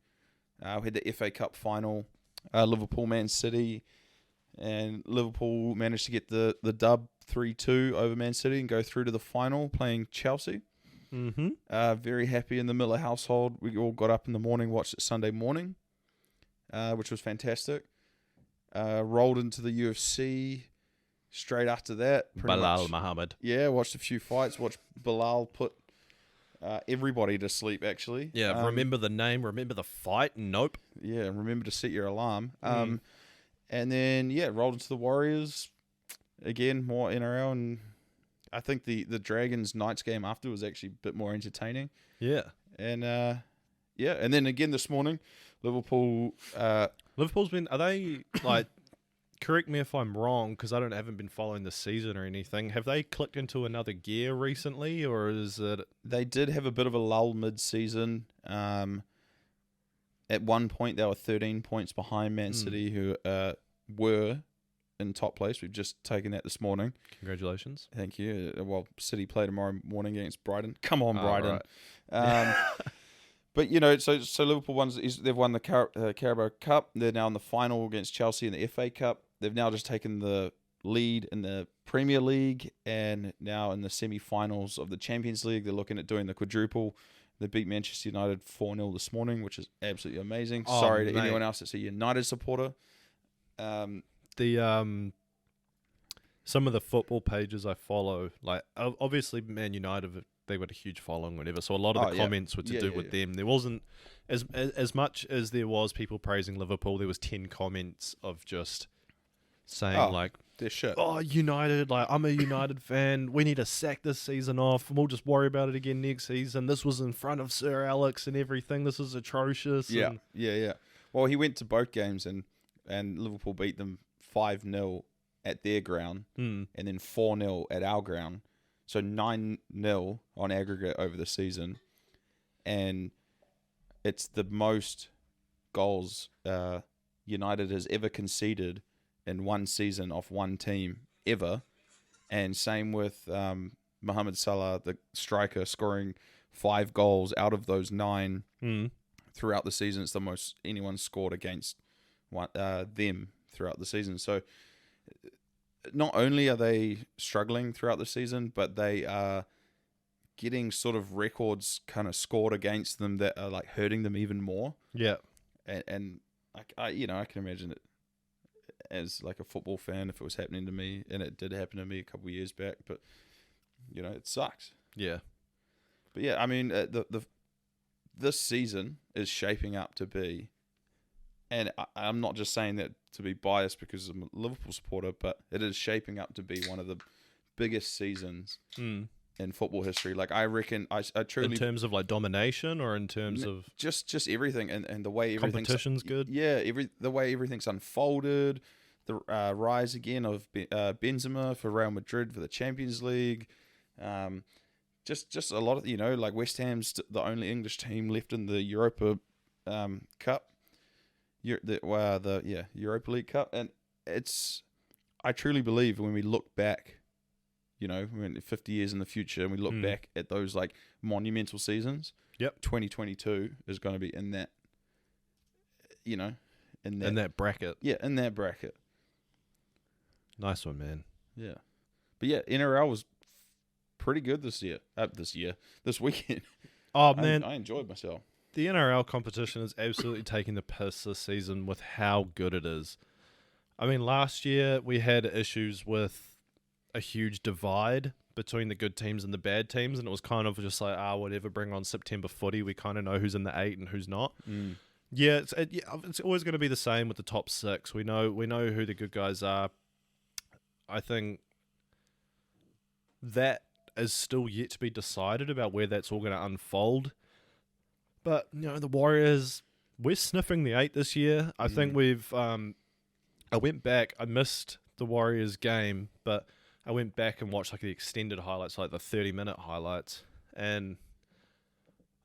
we had the FA Cup final, Liverpool Man City, and Liverpool managed to get the dub 3-2 over Man City and go through to the final playing Chelsea. Mm-hmm. Very happy in the Miller household. We all got up in the morning, watched it Sunday morning, which was fantastic. Rolled into the UFC straight after that. Bilal Muhammad. Yeah, watched a few fights. Watched Bilal put everybody to sleep, actually. Yeah, remember the name, remember the fight? Nope. Yeah, remember to set your alarm. And then, rolled into the Warriors. Again, more NRL, and I think the Dragons Knights game after was actually a bit more entertaining. Yeah. And, and then again this morning, Liverpool... Liverpool's been... Are they, like... correct me if I'm wrong, because I haven't been following the season or anything. Have they clicked into another gear recently, or is it... They did have a bit of a lull mid-season. At one point, they were 13 points behind Man City, who were in top place. We've just taken that this morning. Congratulations. Thank you. Well, City play tomorrow morning against Brighton. Come on, Brighton. Right. But, so Liverpool they've won the Carabao Cup. They're now in the final against Chelsea in the FA Cup. They've now just taken the lead in the Premier League and now in the semi-finals of the Champions League. They're looking at doing the quadruple. They beat Manchester United 4-0 this morning, which is absolutely amazing. Oh, Sorry to mate. anyone else that's a United supporter. Some of the football pages I follow, like obviously Man United, they got a huge following, whatever. So a lot of the comments were to do with them. There wasn't as much as there was people praising Liverpool. There was 10 comments of just saying like, "They're shit." Oh, United! Like I'm a United fan. We need to sack this season off, and we'll just worry about it again next season. This was in front of Sir Alex and everything. This is atrocious. Yeah. Well, he went to both games and Liverpool beat them 5-0 at their ground and then 4-0 at our ground. So 9-0 on aggregate over the season. And it's the most goals United has ever conceded in one season off one team ever. And same with Mohamed Salah, the striker, scoring 5 goals out of those 9 throughout the season. It's the most anyone scored against them throughout the season. So not only are they struggling throughout the season, but they are getting sort of records kind of scored against them that are like hurting them even more. Yeah. And I can imagine it as like a football fan if it was happening to me, and it did happen to me a couple of years back, but it sucks. Yeah. But yeah, I mean, this season is shaping up to be, and I'm not just saying that to be biased because I'm a Liverpool supporter, but it is shaping up to be one of the biggest seasons in football history. Like I reckon, I truly, in terms of like domination, or in terms of just everything, and the way everything's competition's good. Yeah, the way everything's unfolded, the rise again of Benzema for Real Madrid for the Champions League. Just a lot of like West Ham's the only English team left in the Europa Cup, the Europa League Cup, and I truly believe when we look back, when 50 years in the future, and we look back at those like monumental seasons. Yep, 2022 is going to be in that, in that bracket. Yeah, in that bracket. Nice one, man. Yeah, but yeah, NRL was pretty good this weekend. Oh man, I enjoyed myself. The NRL competition is absolutely taking the piss this season with how good it is. I mean, last year we had issues with a huge divide between the good teams and the bad teams, and it was kind of just like, whatever, bring on September footy. We kind of know who's in the 8 and who's not. Yeah, it's always going to be the same with the top 6. We know who the good guys are. I think that is still yet to be decided about where that's all going to unfold. But, the Warriors, we're sniffing the 8 this year. I think we've... I went back. I missed the Warriors game, but I went back and watched like the extended highlights, like the 30-minute highlights. And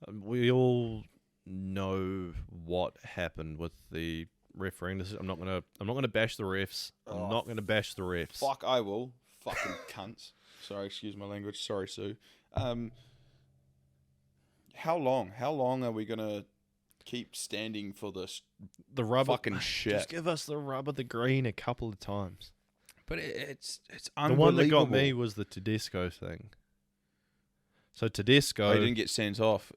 we all know what happened with the refereeing. I'm not gonna bash the refs. I'm not gonna bash the refs. Fuck, I will. Fucking cunts. Sorry, excuse my language. Sorry, Sue. How long are we gonna keep standing for this? The rubber fucking shit. Just give us the rubber, the green a couple of times. But it's unbelievable. The one that got me was the Tedesco thing. So Tedesco, he didn't get sent off.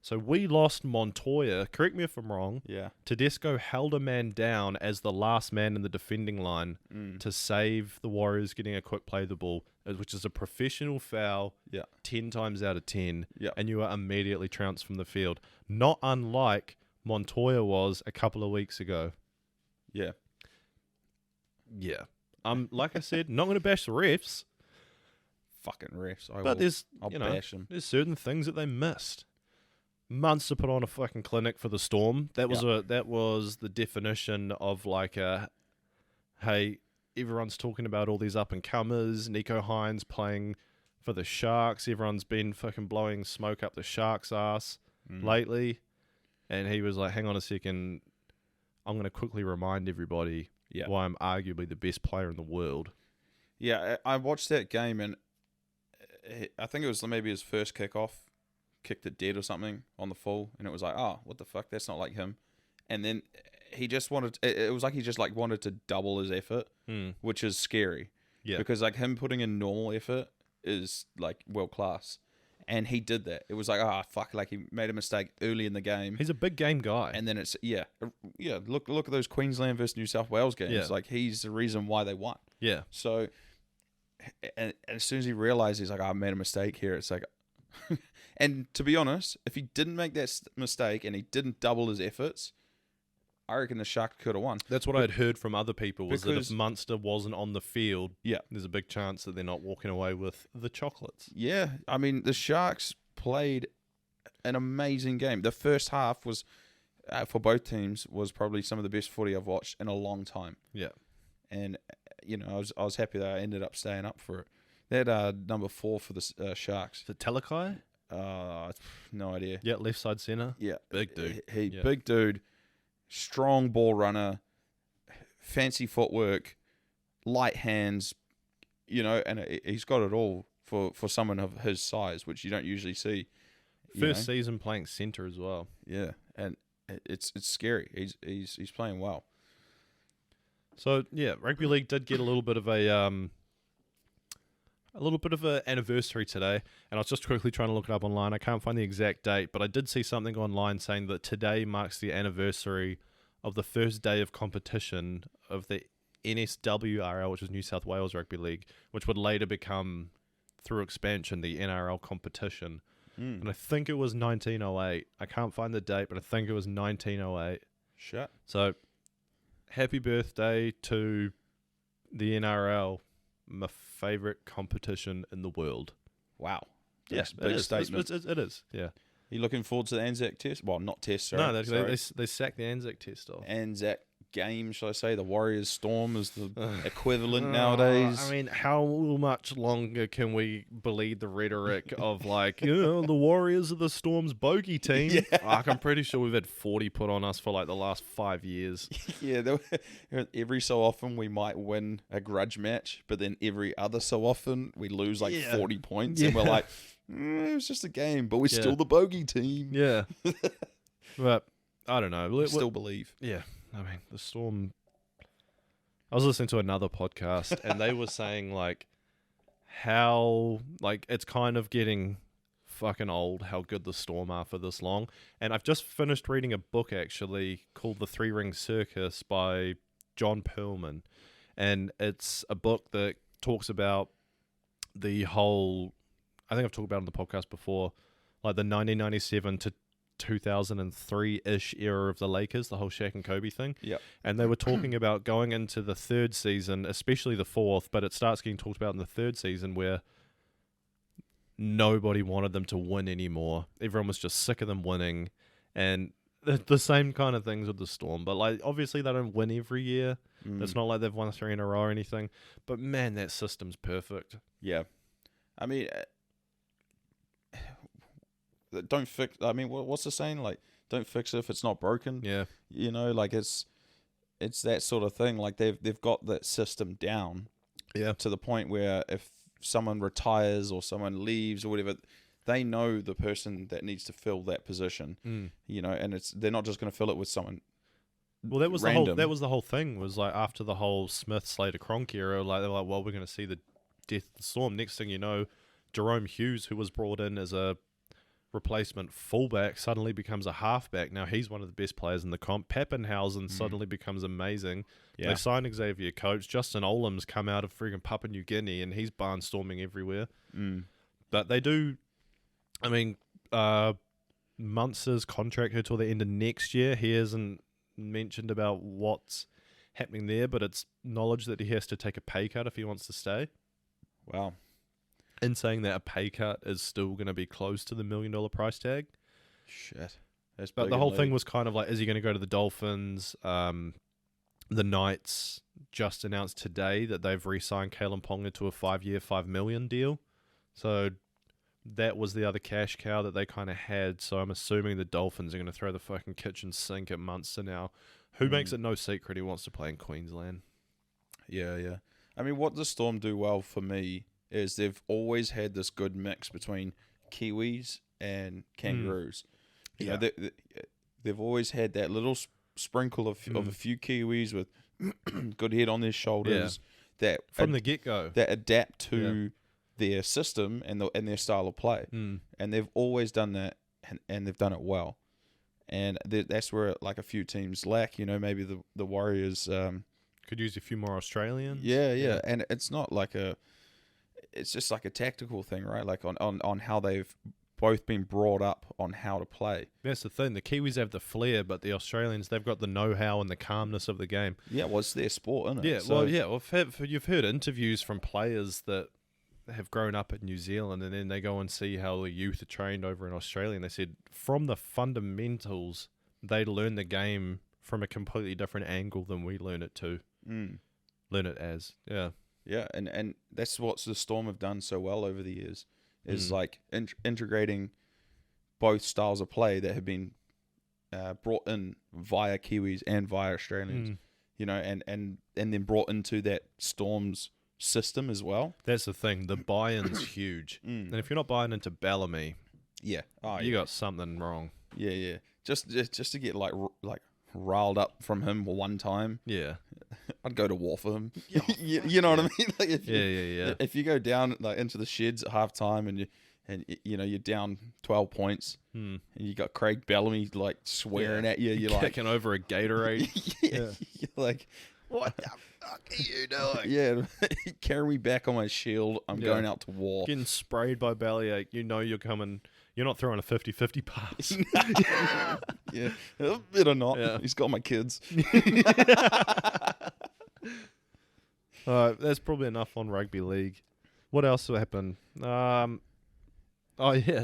So we lost Montoya. Correct me if I'm wrong. Yeah. Tedesco held a man down as the last man in the defending line to save the Warriors getting a quick play the ball, which is a professional foul. Yeah. 10 times out of 10. Yeah. And you are immediately trounced from the field. Not unlike Montoya was a couple of weeks ago. Yeah. Yeah. Like I said, not going to bash the refs. Fucking refs. I'll bash them. There's certain things that they missed. Months to put on a fucking clinic for the Storm. That was the definition of like hey, everyone's talking about all these up and comers. Nico Hines playing for the Sharks. Everyone's been fucking blowing smoke up the Sharks' ass lately, and he was like, "Hang on a second, I'm going to quickly remind everybody why I'm arguably the best player in the world." Yeah, I watched that game, and I think it was maybe his first kickoff. Kicked it dead or something on the full, and it was like, what the fuck, that's not like him. And then he just wanted. It was like he just like wanted to double his effort, which is scary. Yeah. Because like him putting in normal effort is like world class, and he did that. It was like fuck, like he made a mistake early in the game. He's a big game guy. And then it's Look at those Queensland versus New South Wales games. Yeah. Like he's the reason why they won. Yeah. So, and as soon as he realized he's like, I made a mistake here. It's like, and to be honest, if he didn't make that mistake and he didn't double his efforts, I reckon the Sharks could have won. That's what I'd heard from other people, was that Because- if Munster wasn't on the field, Yeah. there's a big chance that they're not walking away with the chocolates. Yeah, I mean the Sharks played an amazing game. The first half was for both teams was probably some of the best footy I've watched in a long time. Yeah. And I was happy that I ended up staying up for it. They had number 4 for the Sharks. Is it Talakai? No idea. Yeah, left side centre. Yeah, Big dude. Yeah. Big dude, strong ball runner, fancy footwork, light hands. And he's got it all for someone of his size, which you don't usually see. First season playing centre as well. Yeah, and it's scary. He's playing well. So yeah, rugby league did get a little bit of an anniversary today, and I was just quickly trying to look it up online. I can't find the exact date, but I did see something online saying that today marks the anniversary of the first day of competition of the NSWRL, which is New South Wales Rugby League, which would later become, through expansion, the NRL competition. And I think it was 1908. I can't find the date, but I think it was 1908. Shut. So, happy birthday to the NRL, my favourite competition in the world. Wow. Yes, Big statement. It is, yeah. You looking forward to the Anzac Test? Well, not Test, sorry. No, sorry. they sacked the Anzac Test off. Anzac game, shall I say? The Warriors Storm is the equivalent nowadays. I mean, how much longer can we believe the rhetoric of like, the Warriors are the Storm's bogey team? Yeah. Like, I'm pretty sure we've had 40 put on us for like the last 5 years. Yeah, every so often we might win a grudge match, but then every other so often we lose like 40 points, and we're like, it was just a game, but we're still the bogey team. Yeah. But I don't know. We still believe. Yeah. I mean, the Storm... I was listening to another podcast, and they were saying, like, how... Like, it's kind of getting fucking old how good the Storm are for this long. And I've just finished reading a book, actually, called The Three Ring Circus by John Perlman. And it's a book that talks about the whole... I think I've talked about it on the podcast before, like the 1997 to 2003-ish era of the Lakers, the whole Shaq and Kobe thing. Yeah. And they were talking about going into the third season, especially the fourth, but it starts getting talked about in the third season where nobody wanted them to win anymore. Everyone was just sick of them winning. And the same kind of things with the Storm. But like obviously they don't win every year. It's not like they've won 3 in a row or anything. But man, that system's perfect. Yeah. I mean... Don't fix. I mean, what's the saying? Like, don't fix it if it's not broken. Yeah. Like it's that sort of thing. Like they've got that system down. Yeah. To the point where if someone retires or someone leaves or whatever, they know the person that needs to fill that position. And they're not just going to fill it with someone. Well, that was random. the whole thing. Was like after the whole Smith, Slater, Cronk era, like they're like, well, we're going to see the death of the Storm. Next thing you know, Jerome Hughes, who was brought in as a replacement fullback, suddenly becomes a halfback. Now he's one of the best players in the comp. Pappenhausen suddenly becomes amazing. Yeah. They signed Xavier Coates. Justin Olam's come out of friggin' Papua New Guinea and he's barnstorming everywhere. But they do, I mean, Munster's contract here till the end of next year. He hasn't mentioned about what's happening there, but it's knowledge that he has to take a pay cut if he wants to stay. Wow. In saying that a pay cut is still going to be close to the $1 million price tag. Shit. That's But big the in whole the thing league. was kind of like, is he going to go to the Dolphins? The Knights just announced today that they've re-signed Kalen Ponga to a 5-year, $5 million deal. So that was the other cash cow that they kind of had. So I'm assuming the Dolphins are going to throw the fucking kitchen sink at Munster now. Who makes it no secret he wants to play in Queensland? Yeah. I mean, what the Storm do well for me is they've always had this good mix between Kiwis and Kangaroos. You know, they've always had that little sprinkle of a few Kiwis with good head on their shoulders that from the get-go that adapt to their system and their style of play. And they've always done that, and they've done it well. And that's where like a few teams lack. You know, maybe the Warriors could use a few more Australians. Yeah. And it's not like it's just like a tactical thing, right? Like on how they've both been brought up on how to play. That's the thing. The Kiwis have the flair, but the Australians, they've got the know-how and the calmness of the game. Yeah, well, it's their sport, isn't it? Yeah, So, you've heard interviews from players that have grown up in New Zealand, and then they go and see how the youth are trained over in Australia, and they said from the fundamentals, they learn the game from a completely different angle than we learn it to. Learn it as. Yeah, and that's what the Storm have done so well over the years, is like integrating both styles of play that have been brought in via Kiwis and via Australians, you know, and then brought into that Storm's system as well. That's the thing. The buy-in's huge. And if you're not buying into Bellamy, you got something wrong. Yeah. Just to get like riled up from him one time. Yeah. I'd go to war for him. You know what I mean? Like if you go down like into the sheds at half time and you're down 12 points and you got Craig Bellamy like swearing at you, you're like kicking over a Gatorade. You're like, what the fuck are you doing? Yeah, carry me back on my shield. I'm going out to war. Getting sprayed by bellyache. You know you're coming. You're not throwing a 50-50 pass. Yeah, better not. Yeah. He's got my kids. That's probably enough on rugby league. What else happened?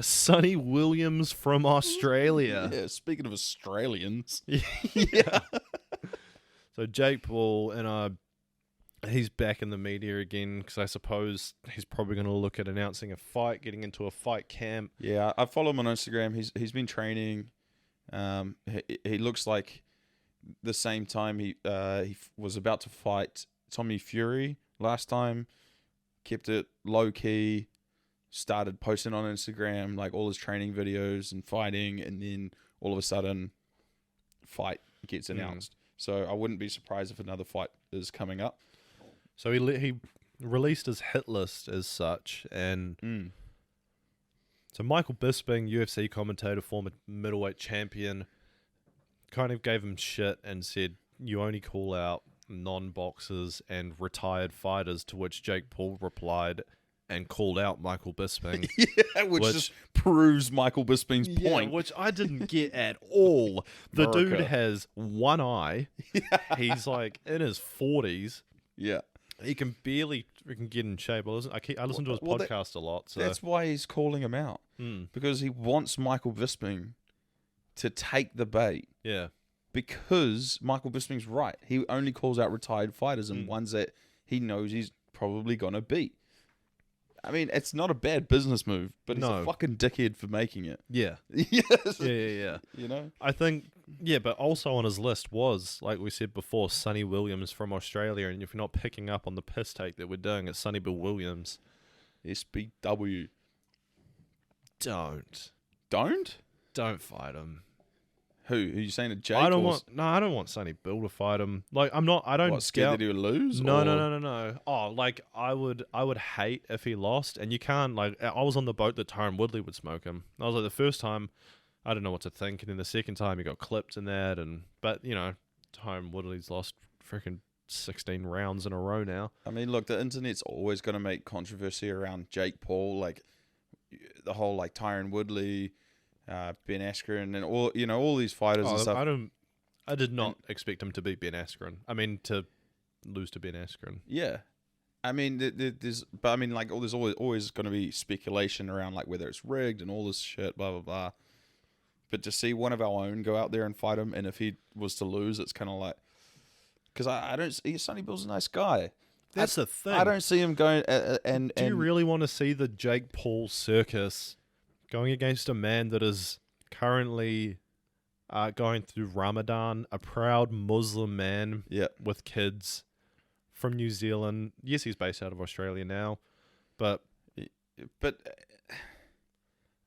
Sonny Williams from Australia. Yeah, speaking of Australians. Yeah. So Jake Paul, and he's back in the media again because I suppose he's probably going to look at announcing a fight, getting into a fight camp. Yeah, I follow him on Instagram. He's been training. He looks like the same time he was about to fight Tommy Fury last time. Kept it low key. Started posting on Instagram like all his training videos and fighting, and then all of a sudden, fight gets announced. So I wouldn't be surprised if another fight is coming up. So he released his hit list as such, and so Michael Bisping, UFC commentator, former middleweight champion, kind of gave him shit and said, you only call out non-boxers and retired fighters, to which Jake Paul replied and called out Michael Bisping. Yeah, which just proves Michael Bisping's point. Which I didn't get at all. The America. dude has one eye. He's like in his 40s. Yeah. He can barely get in shape. I listen to his podcast a lot. So that's why he's calling him out. Because he wants Michael Bisping to take the bait. Yeah. Because Michael Bisping's right. He only calls out retired fighters and ones that he knows he's probably going to beat. I mean, it's not a bad business move, but he's a fucking dickhead for making it. Yeah. Yes. Yeah. You know? I think, but also on his list was, like we said before, Sonny Williams from Australia. And if you're not picking up on the piss take that we're doing, it's Sonny Bill Williams. SBW. Don't fight him. Who? Are you saying a Jake? I don't want Sonny Bill to fight him. Like, I'm not. I don't. What, scared that he would lose? No. Oh, like I would hate if he lost. And you can't. Like, I was on the boat that Tyron Woodley would smoke him. I was like, the first time, I don't know what to think, and then the second time he got clipped in that. But you know, Tyron Woodley's lost freaking 16 rounds in a row now. I mean, look, the internet's always going to make controversy around Jake Paul, like the whole like Tyron Woodley. Ben Askren and all these fighters and stuff. I did not expect him to beat Ben Askren. I mean, to lose to Ben Askren. Yeah, I mean, there's always going to be speculation around like whether it's rigged and all this shit, blah blah blah. But to see one of our own go out there and fight him, and if he was to lose, it's kind of like, because I don't see Sonny Bill's a nice guy. That's the thing. I don't see him going and. Do you really want to see the Jake Paul circus? Going against a man that is currently going through Ramadan, a proud Muslim man with kids from New Zealand. Yes, he's based out of Australia now, but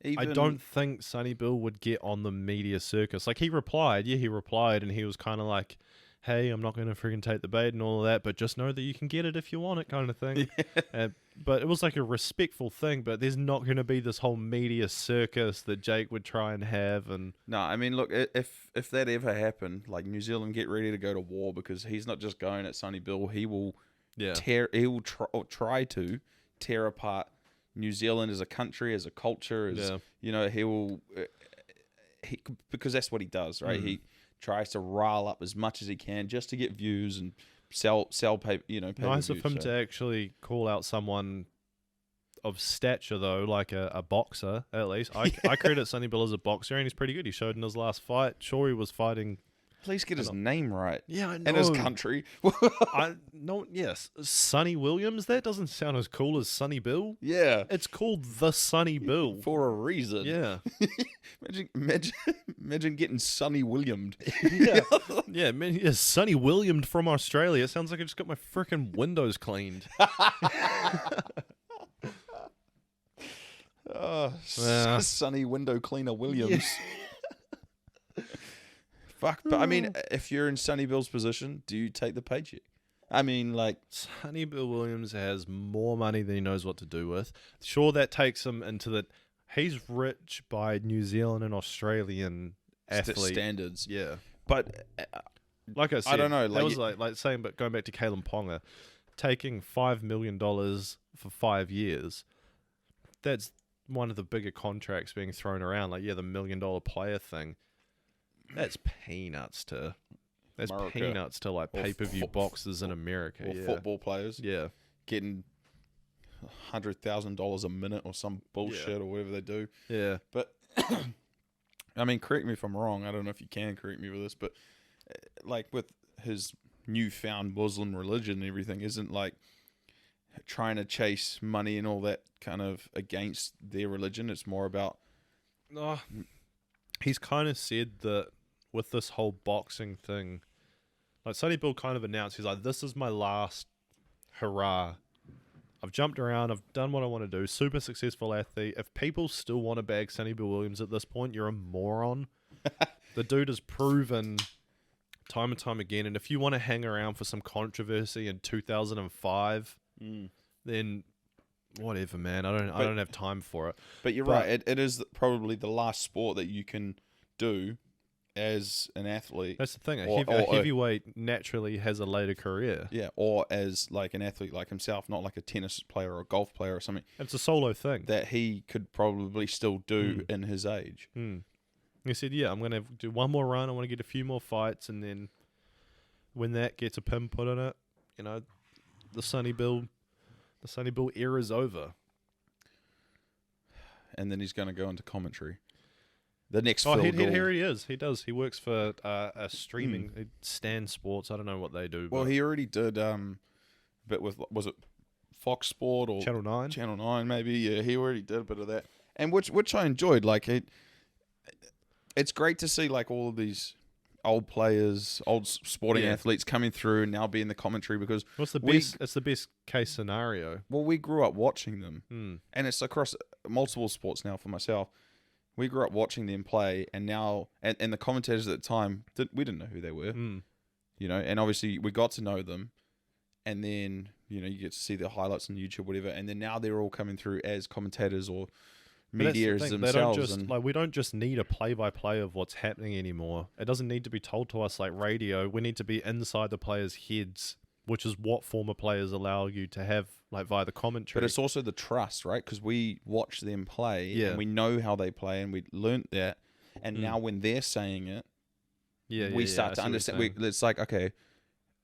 I don't think Sonny Bill would get on the media circus. Like, he replied, and he was kind of like, hey, I'm not going to freaking take the bait and all of that, but just know that you can get it if you want it, kind of thing. Yeah. But it was like a respectful thing, but there's not going to be this whole media circus that Jake would try and have. And No, I mean, look, if that ever happened, like, New Zealand get ready to go to war, because he's not just going at Sonny Bill. He will try to tear apart New Zealand as a country, as a culture, as he will, because that's what he does, right? He tries to rile up as much as he can just to get views and sell paper, nice of him to actually call out someone of stature, though, like a boxer, at least. I credit Sonny Bill as a boxer, and he's pretty good. He showed in his last fight. Sure, he was fighting. Please get his name right. Yeah, I know. And his country. Yes. Sonny Williams? That doesn't sound as cool as Sonny Bill. Yeah. It's called the Sonny Bill. For a reason. Yeah. Imagine getting Sonny Williamed. Yeah, Sonny Williamed from Australia. It sounds like I just got my freaking windows cleaned. Sonny Window Cleaner Williams. Fuck, but I mean, if you're in Sonny Bill's position, do you take the paycheck? I mean, like, Sonny Bill Williams has more money than he knows what to do with. Sure, that takes him into the... He's rich by New Zealand and Australian athlete standards. Yeah. But, like I said, I don't know. That was like saying, but going back to Kalen Ponga, taking $5 million for 5 years, that's one of the bigger contracts being thrown around. Like, the $1 million player thing. That's peanuts to like pay-per-view boxers in America. Or football players. Yeah. Getting $100,000 a minute or some bullshit or whatever they do. Yeah. But, I mean, correct me if I'm wrong. I don't know if you can correct me with this, but like with his newfound Muslim religion and everything, isn't like trying to chase money and all that kind of against their religion. It's more about... He's kind of said that with this whole boxing thing, like Sonny Bill kind of announced, he's like, this is my last hurrah. I've jumped around, I've done what I want to do, super successful athlete. If people still want to bag Sonny Bill Williams at this point, you're a moron. The dude has proven time and time again, and if you want to hang around for some controversy in 2005, then... whatever, man. I don't have time for it. But you're right. It is probably the last sport that you can do as an athlete. That's the thing. A heavyweight naturally has a later career. Yeah, or as like an athlete like himself, not like a tennis player or a golf player or something. It's a solo thing that he could probably still do in his age. He said, I'm going to do one more run. I want to get a few more fights, and then when that gets a pin put in it, the Sonny Bill era's over. And then he's going to go into commentary. The next here he is. He does. He works for a streaming Stan Sports. I don't know what they do. Well, he already did but with, was it Fox Sport or Channel 9? Channel 9 maybe. Yeah, he already did a bit of that. And which I enjoyed. Like, it's great to see like all of these old players, old sporting athletes coming through and now being the commentary, because it's the best case scenario. Well, we grew up watching them, and it's across multiple sports now for myself. We grew up watching them play, and now and the commentators at the time, we didn't know who they were, and obviously we got to know them, and then you get to see the highlights on YouTube, whatever, and then now they're all coming through as commentators or media themselves. We don't just need a play-by-play of what's happening anymore. It doesn't need to be told to us like radio. We need to be inside the players' heads, which is what former players allow you to have like via the commentary. But it's also the trust, right? Because we watch them play and we know how they play, and we learnt that. And now when they're saying it, we start to understand. It's like, okay,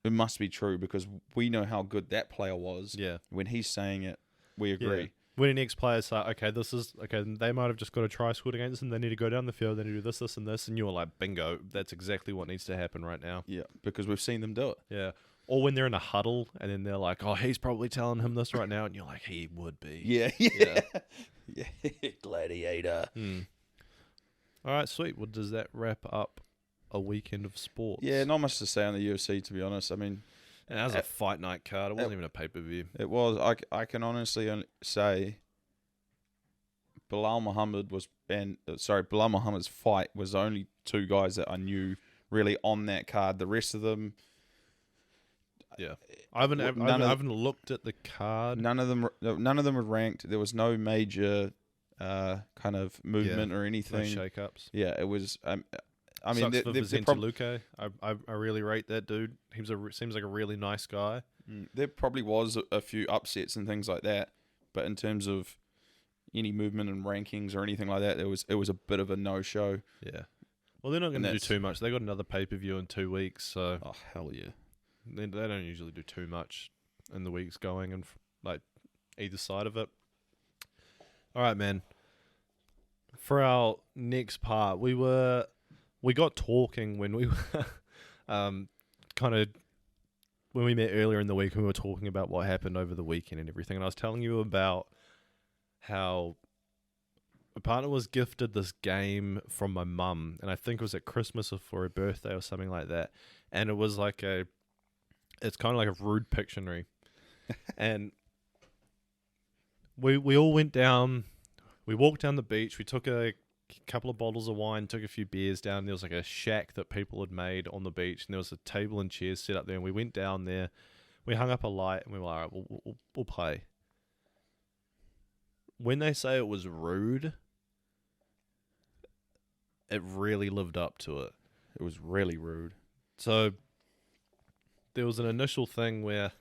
it must be true because we know how good that player was. Yeah. When he's saying it, we agree. Yeah. When an ex-player say, they might have just got a try scored against them, they need to go down the field, they need to do this, this, and this, and you're like, bingo, that's exactly what needs to happen right now. Yeah, because we've seen them do it. Yeah. Or when they're in a huddle, and then they're like, oh, he's probably telling him this right now, and you're like, he would be. Yeah. Gladiator. All right, sweet. Well, does that wrap up a weekend of sports? Yeah, not much to say on the UFC, to be honest. I mean... And that was a fight night card. It wasn't even a pay-per-view. It was. I can honestly say Bilal Muhammad's fight was the only two guys that I knew really on that card. The rest of them, Yeah, I haven't looked at the card. none of them were ranked. There was no major kind of movement or No anything. shake-ups. Yeah, it was. I mean, Sucks for they're Vicente Luque. I really rate that dude. Seems like a really nice guy. there probably was a few upsets and things like that, but in terms of any movement and rankings or anything like that, it was a bit of a no-show. Yeah. Well, they're not going to do too much. They got another pay-per-view in 2 weeks, so Oh hell yeah! they don't usually do too much in the weeks going and like either side of it. All right, man. For our next part, we got talking when we were kind of when we met earlier in the week, and we were talking about what happened over the weekend and everything, and I was telling you about how my partner was gifted this game from my mum, and I think it was at Christmas or for her birthday or something like that, and it was like it's kind of like a rude Pictionary, and we all went down, we walked down the beach, we took a couple of bottles of wine, took a few beers down. There was like a shack that people had made on the beach, and there was a table and chairs set up there, and we went down there, we hung up a light, and we were like, all right, we'll play. When they say it was rude, it really lived up to it. It was really rude. So there was an initial thing where,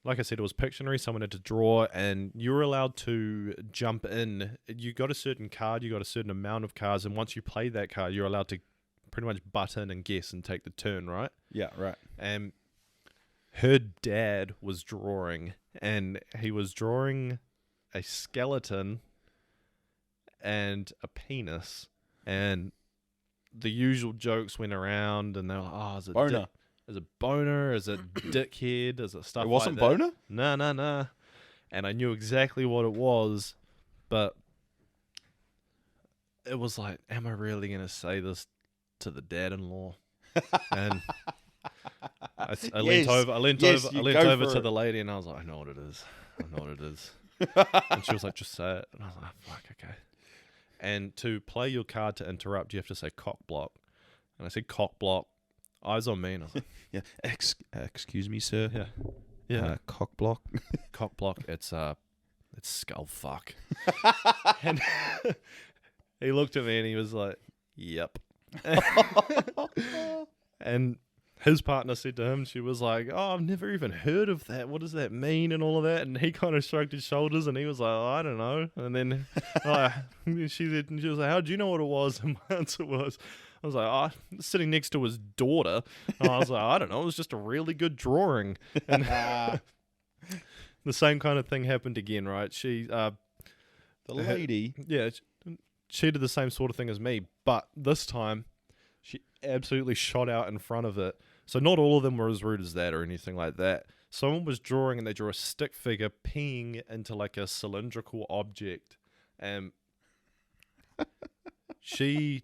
like I said, it was Pictionary. Someone had to draw, and you were allowed to jump in. You got a certain card, you got a certain amount of cards, and once you play that card, you're allowed to pretty much butt in and guess and take the turn, right? Yeah, right. And her dad was drawing, and he was drawing a skeleton and a penis, and the usual jokes went around, and they were like, oh, is it Boner. Is it boner? Is it dickhead? Is it stuff It wasn't like that? boner? Nah. And I knew exactly what it was, but it was like, am I really going to say this to the dad-in-law? And I leant over to the lady, and I was like, I know what it is. And she was like, just say it. And I was like, fuck, okay. And to play your card to interrupt, you have to say cock block. And I said cock block. Eyes on me, and I was like, Yeah. Excuse me, sir. yeah. Cock block. Cock block. It's skull fuck. And he looked at me and he was like, yep. And his partner said to him, she was like, oh, I've never even heard of that. What does that mean? And all of that. And he kind of shrugged his shoulders, and he was like, oh, I don't know. And then she was like, how do you know what it was? And my answer was, I was like, sitting next to his daughter. And I was like, I don't know. It was just a really good drawing. And the same kind of thing happened again, right? She, The lady. she did the same sort of thing as me, but this time she absolutely shot out in front of it. So not all of them were as rude as that or anything like that. Someone was drawing, and they drew a stick figure peeing into like a cylindrical object, and she...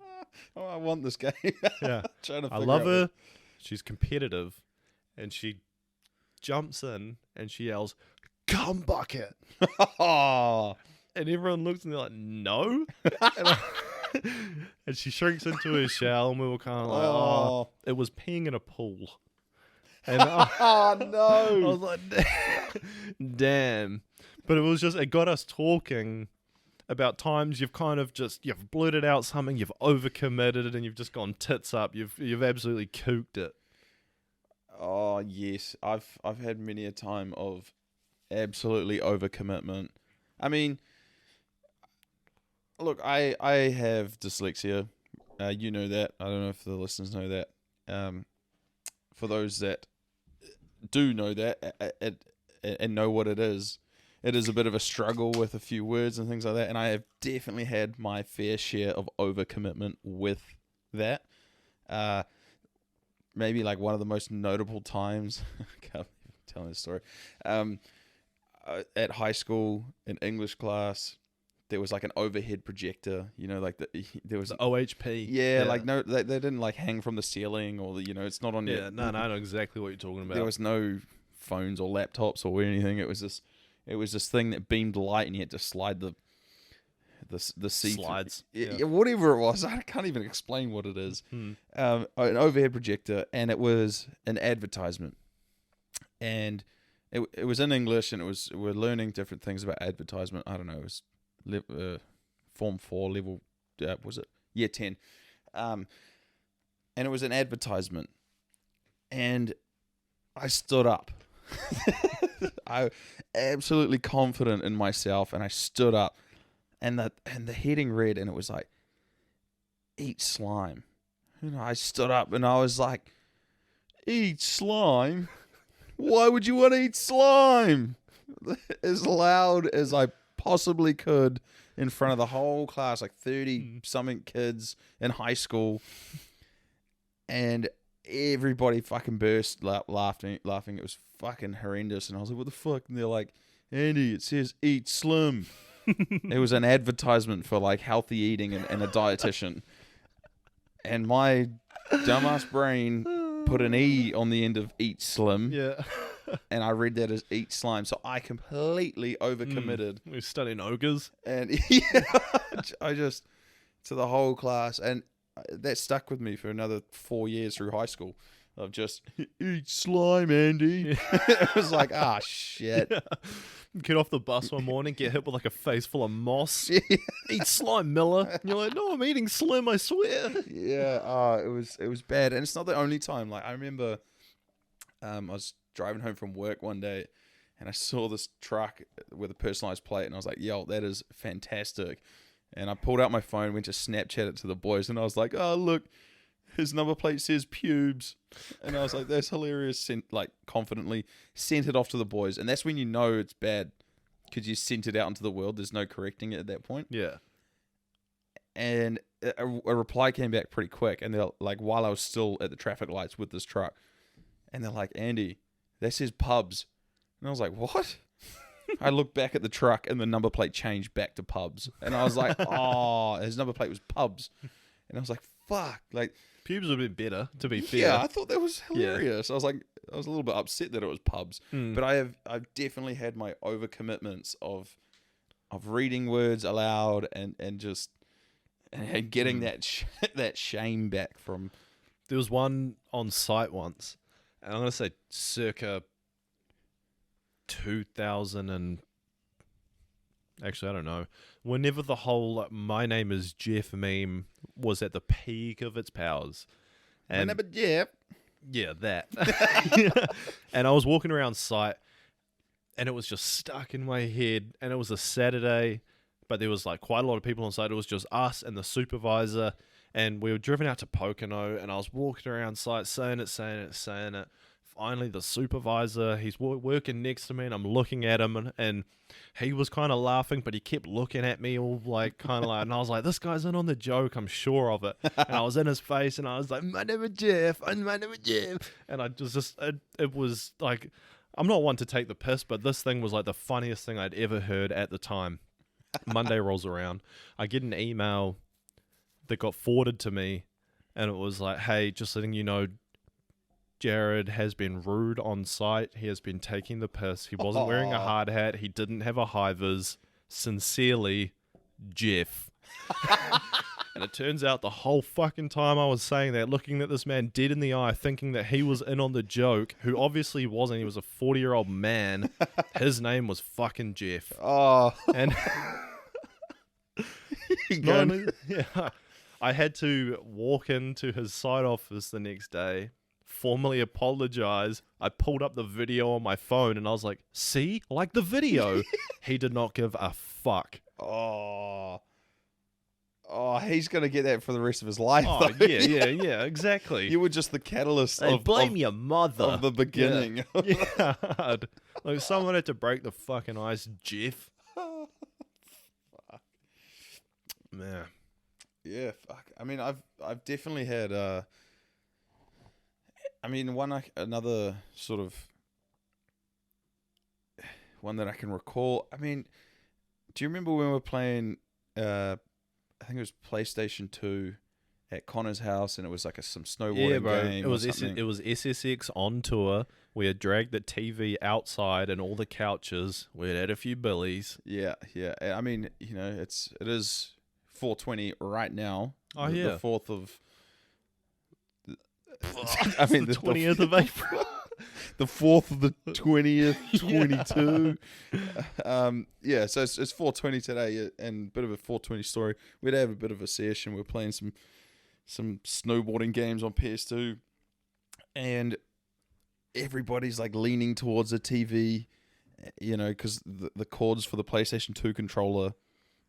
Oh, I want this game. Yeah. I love her. She's competitive, and she jumps in and she yells, "Cum bucket!" Oh. And everyone looks and they're like, "No." And she shrinks into her shell, and we were kind of like, "Oh, it was peeing in a pool." And oh no! I was like, "Damn!" But it got us talking about times you've blurted out something, you've overcommitted, and you've just gone tits up. You've absolutely cooked it. Oh yes, I've had many a time of absolutely overcommitment. I mean, look, I have dyslexia. You know that. I don't know if the listeners know that. For those that do know that and know what it is a bit of a struggle with a few words and things like that. And I have definitely had my fair share of overcommitment with that. Maybe like one of the most notable times. I can't even tell this story. At high school in English class, there was like an overhead projector, like there was the OHP. Yeah, like no, they didn't like hang from the ceiling or it's not on. Yeah, no, I know exactly what you're talking about. There was no phones or laptops or anything. It was this thing that beamed light, and you had to slide the the seat Slides. yeah, whatever it was. I can't even explain what it is. Hmm. An overhead projector, and it was an advertisement, and it was in English, and we're learning different things about advertisement. I don't know. It was Form 4 level. Was it year 10? And it was an advertisement, and I stood up. I absolutely confident in myself, and I stood up, and the heading read, and it was like, "Eat slime." I stood up, and I was like, "Eat slime? Why would you want to eat slime?" As loud as I possibly could in front of the whole class, like 30 something kids in high school, and everybody fucking burst laughing. It was fucking horrendous, and I was like, "What the fuck?" And they're like, "Andy, it says eat slim." It was an advertisement for like healthy eating and a dietitian, and my dumbass brain put an E on the end of eat slim. Yeah. And I read that as eat slime, so I completely overcommitted. We're studying ogres. And yeah, I just to the whole class, and that stuck with me for another 4 years through high school. Of just eat slime, Andy. It was like, shit. Yeah. Get off the bus one morning, get hit with like a face full of moss. Yeah. Eat slime, Miller. And you're like, no, I'm eating slim, I swear. Yeah. It was bad, and it's not the only time. Like I remember, I was driving home from work one day, and I saw this truck with a personalized plate, and I was like, "Yo, that is fantastic!" And I pulled out my phone, went to Snapchat it to the boys, and I was like, "Oh, look, his number plate says pubes," and I was like, "That's hilarious!" Like confidently sent it off to the boys, and that's when you know it's bad because you sent it out into the world. There's no correcting it at that point. Yeah. And a reply came back pretty quick, and they're like, while I was still at the traffic lights with this truck, and they're like, "Andy, that says pubs," and I was like, "What?" I looked back at the truck, and the number plate changed back to pubs, and I was like, "Oh, his number plate was pubs," and I was like, "Fuck!" Like pubes would have been better, to be fair. Yeah, I thought that was hilarious. I was like, I was a little bit upset that it was pubs, but I've definitely had my overcommitments of reading words aloud and just and getting that shame back from. There was one on site once, and I'm going to say circa 2000 and... Actually, I don't know. Whenever the whole "my name is Jeff" meme was at the peak of its powers. And My name is Jeff. Yeah, that. And I was walking around site, and it was just stuck in my head, and it was a Saturday, but there was like quite a lot of people on site. It was just us and the supervisor, and we were driven out to Pocono, and I was walking around site saying it. Finally, the supervisor, he's working next to me, and I'm looking at him, and he was kind of laughing, but he kept looking at me all like, kind of like, and I was like, this guy's in on the joke, I'm sure of it. And I was in his face, and I was like, "My name is Jeff, and my name is Jeff." And I just it was like, I'm not one to take the piss, but this thing was like the funniest thing I'd ever heard at the time. Monday rolls around, I get an email that got forwarded to me, and it was like, "Hey, just letting you know, Jared has been rude on site. He has been taking the piss. He wasn't wearing a hard hat. He didn't have a high vis. Sincerely, Jeff." And it turns out the whole fucking time I was saying that, looking at this man dead in the eye, thinking that he was in on the joke, who obviously wasn't. He was a 40-year-old man. His name was fucking Jeff. Oh. And I had to walk into his site office the next day, formally apologize. I pulled up the video on my phone, and I was like, "See? Like the video." He did not give a fuck. Oh, he's going to get that for the rest of his life. Oh, though. yeah, exactly. You were just the catalyst Hey, of blame your mother. of the beginning. Yeah. Like someone had to break the fucking ice, Jeff. Fuck. Man. Yeah, fuck. I mean, I've definitely had another sort of one that I can recall. I mean, do you remember when we were playing I think it was PlayStation 2, at Connor's house, and it was like some Yeah, snowboarding bro. game. It was or something. it was SSX on tour. We had dragged the TV outside and all the couches. We had a few billies. Yeah. I mean, it is 4:20 right now. Oh, the, yeah. the 4th of. I mean, the 20th of April. The 4th of the 20th, 22. Yeah, so it's 4:20 today, and a bit of a 4:20 story. We'd have a bit of a session. We were playing some snowboarding games on PS2, and everybody's like leaning towards the TV, because the cords for the PlayStation 2 controller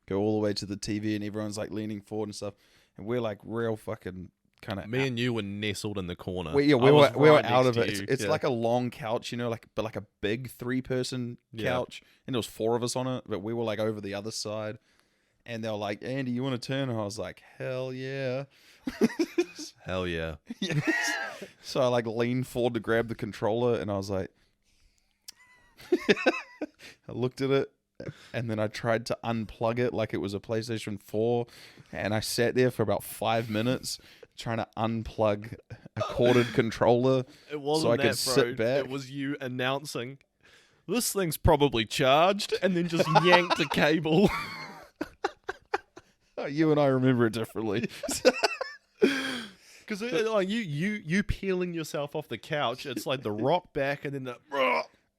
go all the way to the TV, and everyone's like leaning forward and stuff, and we're like real fucking kind of. Me and you were nestled in the corner. We I were was right out of next it. to you. It's Yeah. like a long couch, but like a big 3-person Yeah. couch, and there was 4 of us on it, but we were like over the other side, and they were like, "Andy, you want to turn?" And I was like, "Hell yeah!" Hell yeah. Yes. So I like leaned forward to grab the controller, and I was like, I looked at it, and then I tried to unplug it like it was a PlayStation 4, and I sat there for about 5 minutes trying to unplug a corded controller. It wasn't so I that, could bro. sit back. It was you announcing, "This thing's probably charged," and then just yanked the cable. Oh, you and I remember it differently. Because like you peeling yourself off the couch, it's like the rock back, and then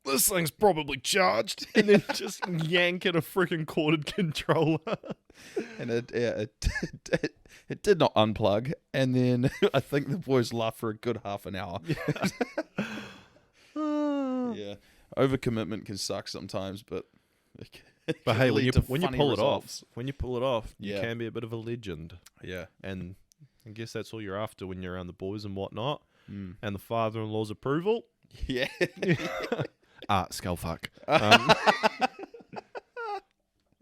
this thing's probably charged, and then just yank at a freaking corded controller. And it did not unplug, and then I think the boys laughed for a good half an hour. Yeah, overcommitment can suck sometimes, but But hey, when you funny pull results. it off, you Yeah. can be a bit of a legend. Yeah, And I guess that's all you're after when you're around the boys and whatnot, mm. and the father-in-law's approval. yeah. Skull fuck. All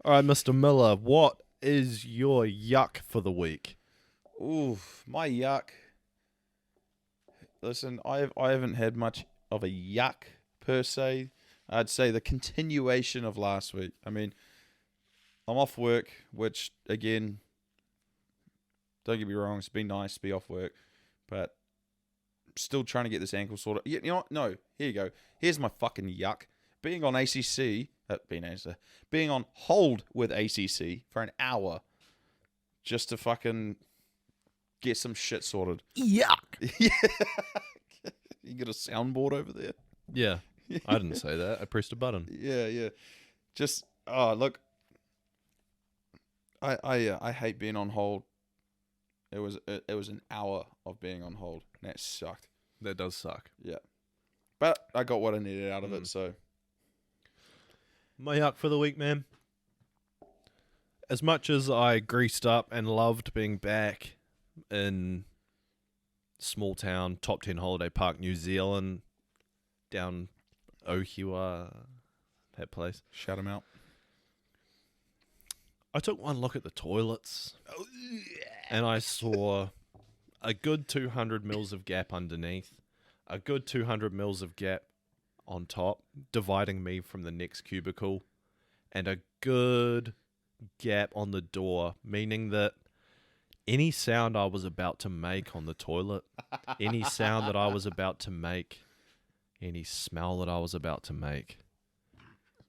right, Mr. Miller, what is your yuck for the week? Ooh, my yuck. Listen, I haven't had much of a yuck per se. I'd say the continuation of last week. I mean, I'm off work, which again, don't get me wrong, it's been nice to be off work, but still trying to get this ankle sorted. You know what? No, here you go. Here's my fucking yuck. Being on being on hold with ACC for an hour just to fucking get some shit sorted. Yuck. Yeah. You got a soundboard over there? Yeah, I didn't say that. I pressed a button. Yeah. Just look, I hate being on hold. It was an hour of being on hold. And that sucked. That does suck. Yeah, but I got what I needed out of it. So My yuck for the week, man. As much as I greased up and loved being back in small town, top 10 holiday park, New Zealand, down Ohiwa, that place. shout him out. I took one look at the toilets and I saw a good 200 mils of gap underneath, a good 200 mils of gap on top, dividing me from the next cubicle, and a good gap on the door, meaning that any sound I was about to make on the toilet, any sound that I was about to make, any smell that I was about to make,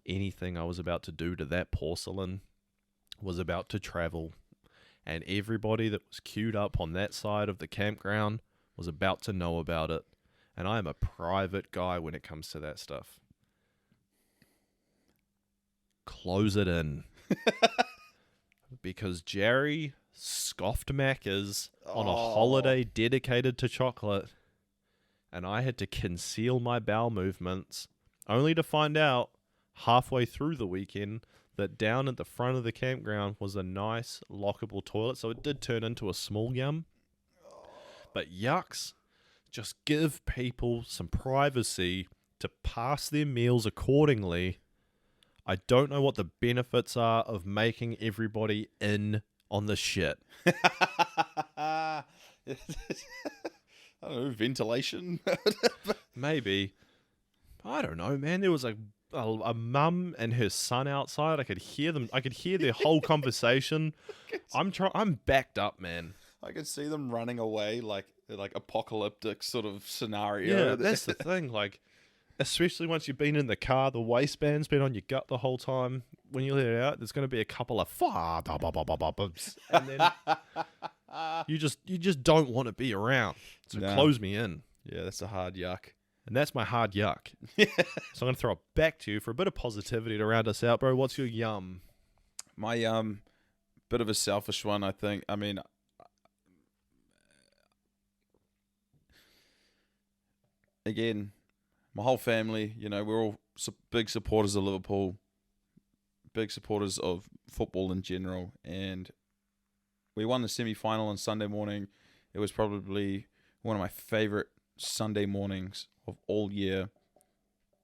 anything I was about to do to that porcelain was about to travel, and everybody that was queued up on that side of the campground was about to know about it. And I am a private guy when it comes to that stuff. Close it in. Because Jerry scoffed Macca's on a holiday dedicated to chocolate, and I had to conceal my bowel movements, only to find out halfway through the weekend that down at the front of the campground was a nice lockable toilet. So it did turn into a small yum. But yucks, just give people some privacy to pass their meals accordingly. I don't know what the benefits are of making everybody in on the shit. I don't know, ventilation. Maybe. I don't know, man. There was a mum and her son outside. I could hear them. I could hear their whole conversation. I'm backed up, man. I can see them running away like apocalyptic sort of scenario. Yeah, that's the thing. Like, especially once you've been in the car, the waistband's been on your gut the whole time. When you let it out, there's going to be a couple of and then you just don't want to be around. So close me in. Yeah, that's a hard yuck. And that's my hard yuck. So I'm going to throw it back to you for a bit of positivity to round us out, bro. What's your yum? My bit of a selfish one, I think. I mean, again, my whole family, we're all big supporters of Liverpool, big supporters of football in general, and we won the semi-final on Sunday morning. It was probably one of my favourite Sunday mornings of all year.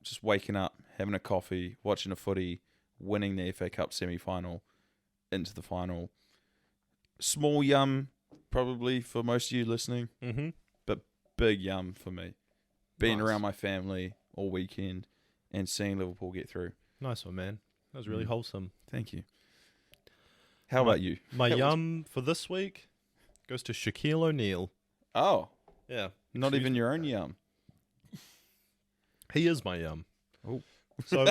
Just waking up, having a coffee, watching a footy, winning the FA Cup semi-final, into the final. Small yum, probably, for most of you listening, but big yum for me. Being around my family all weekend and seeing Liverpool get through. Nice one, man. That was really wholesome. Thank you. How about you? My yum for this week goes to Shaquille O'Neal. Oh. Yeah. Not even your own yum. He is my yum. Oh. So,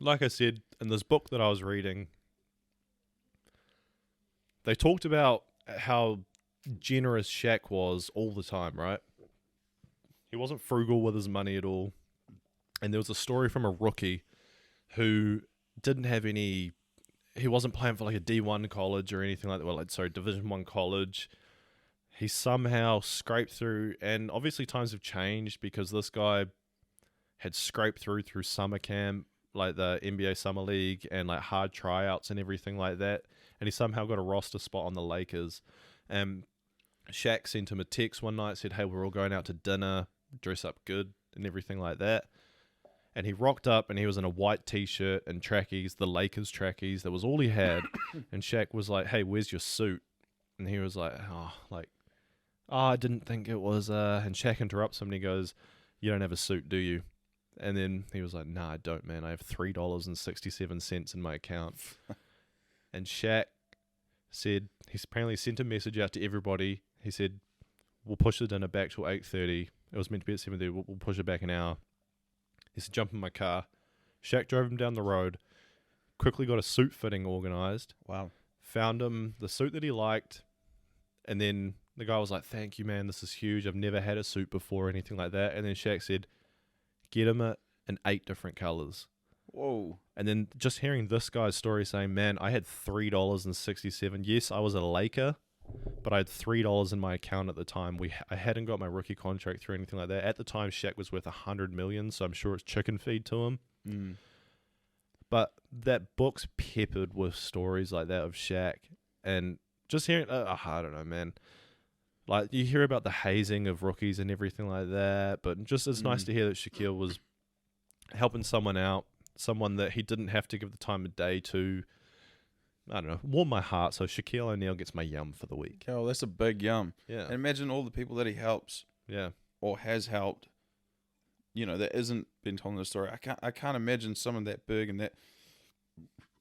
like I said, in this book that I was reading, they talked about how generous Shaq was all the time, right? He wasn't frugal with his money at all. And there was a story from a rookie who didn't have any... He wasn't playing for like a D1 college or anything like that. Well, Division 1 college. He somehow scraped through, and obviously times have changed because this guy had scraped through summer camp, like the NBA Summer League, and like hard tryouts and everything like that. And he somehow got a roster spot on the Lakers. And Shaq sent him a text one night, said, "Hey, we're all going out to dinner, dress up good and everything like that." And he rocked up, and he was in a white t-shirt and trackies, the Lakers trackies. That was all he had. And Shaq was like, "Hey, where's your suit?" And he was like, I didn't think it was, and Shaq interrupts him and he goes, "You don't have a suit, do you?" And then he was like, "Nah, I don't, man. I have $3.67 in my account." And Shaq said, he's apparently sent a message out to everybody. He said, "We'll push the dinner back till 8:30. It was meant to be at 7:30. We'll push it back an hour." He said, "Jump in my car." Shaq drove him down the road, quickly got a suit fitting organized. Wow. Found him the suit that he liked, and then the guy was like, "Thank you, man. This is huge. I've never had a suit before," or anything like that. And then Shaq said, "Get him it in 8 different colors." Whoa. And then just hearing this guy's story saying, "Man, I had $3.67. Yes, I was a Laker, but I had $3 in my account at the time. I hadn't got my rookie contract through anything like that. At the time, Shaq was worth $100 million, so I'm sure it's chicken feed to him." Mm. But that book's peppered with stories like that of Shaq. And just hearing, I don't know, man. Like, you hear about the hazing of rookies and everything like that, but just it's nice to hear that Shaquille was helping someone out, someone that he didn't have to give the time of day to. I don't know, warm my heart. So Shaquille O'Neal gets my yum for the week. Oh, that's a big yum. Yeah. And imagine all the people that he helps. Yeah. Or has helped. That isn't been told in the story. I can't imagine someone that big and that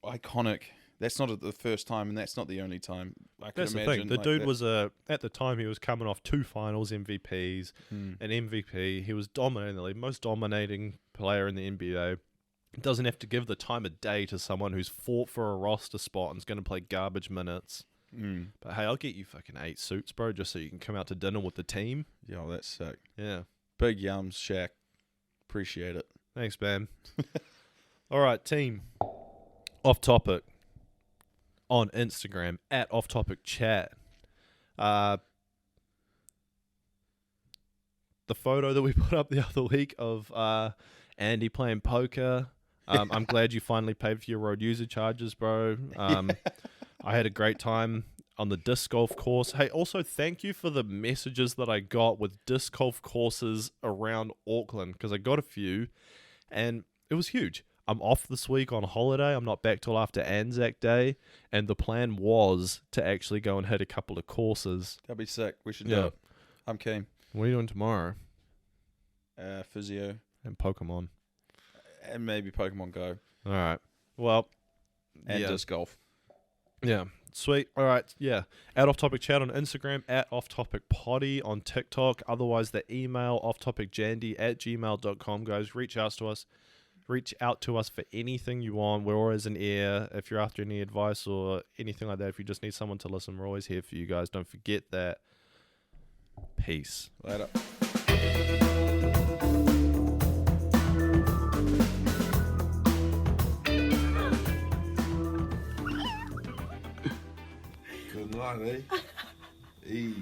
iconic. That's not the first time, and that's not the only time. That's the thing. The dude was at the time he was coming off 2 finals MVPs, an MVP. He was dominating the league, most dominating player in the NBA. Doesn't have to give the time of day to someone who's fought for a roster spot and is going to play garbage minutes. But hey, I'll get you fucking 8 suits, bro, just so you can come out to dinner with the team. Yo, that's sick. Yeah. Big yums, Shaq. Appreciate it. Thanks, man. All right, team. Off topic. On Instagram, at Off Topic Chat. The photo that we put up the other week of Andy playing poker. I'm glad you finally paid for your road user charges, bro. I had a great time on the disc golf course. Hey, also thank you for the messages that I got with disc golf courses around Auckland, because I got a few, and it was huge. I'm off this week on holiday. I'm not back till after Anzac Day, and the plan was to actually go and hit a couple of courses. That'd be sick. We should do it. I'm keen. What are you doing tomorrow? Physio. And Pokemon. And maybe Pokemon Go. All right. Well, and disc golf. Yeah. Sweet. All right. Yeah. At Off Topic Chat on Instagram, at Off Topic Potty on TikTok. Otherwise, the email offtopicjandy@gmail.com, guys. Reach out to us. Reach out to us for anything you want. We're always in air. If you're after any advice or anything like that, if you just need someone to listen, we're always here for you guys. Don't forget that. Peace. Later. Good night, eh? Hey.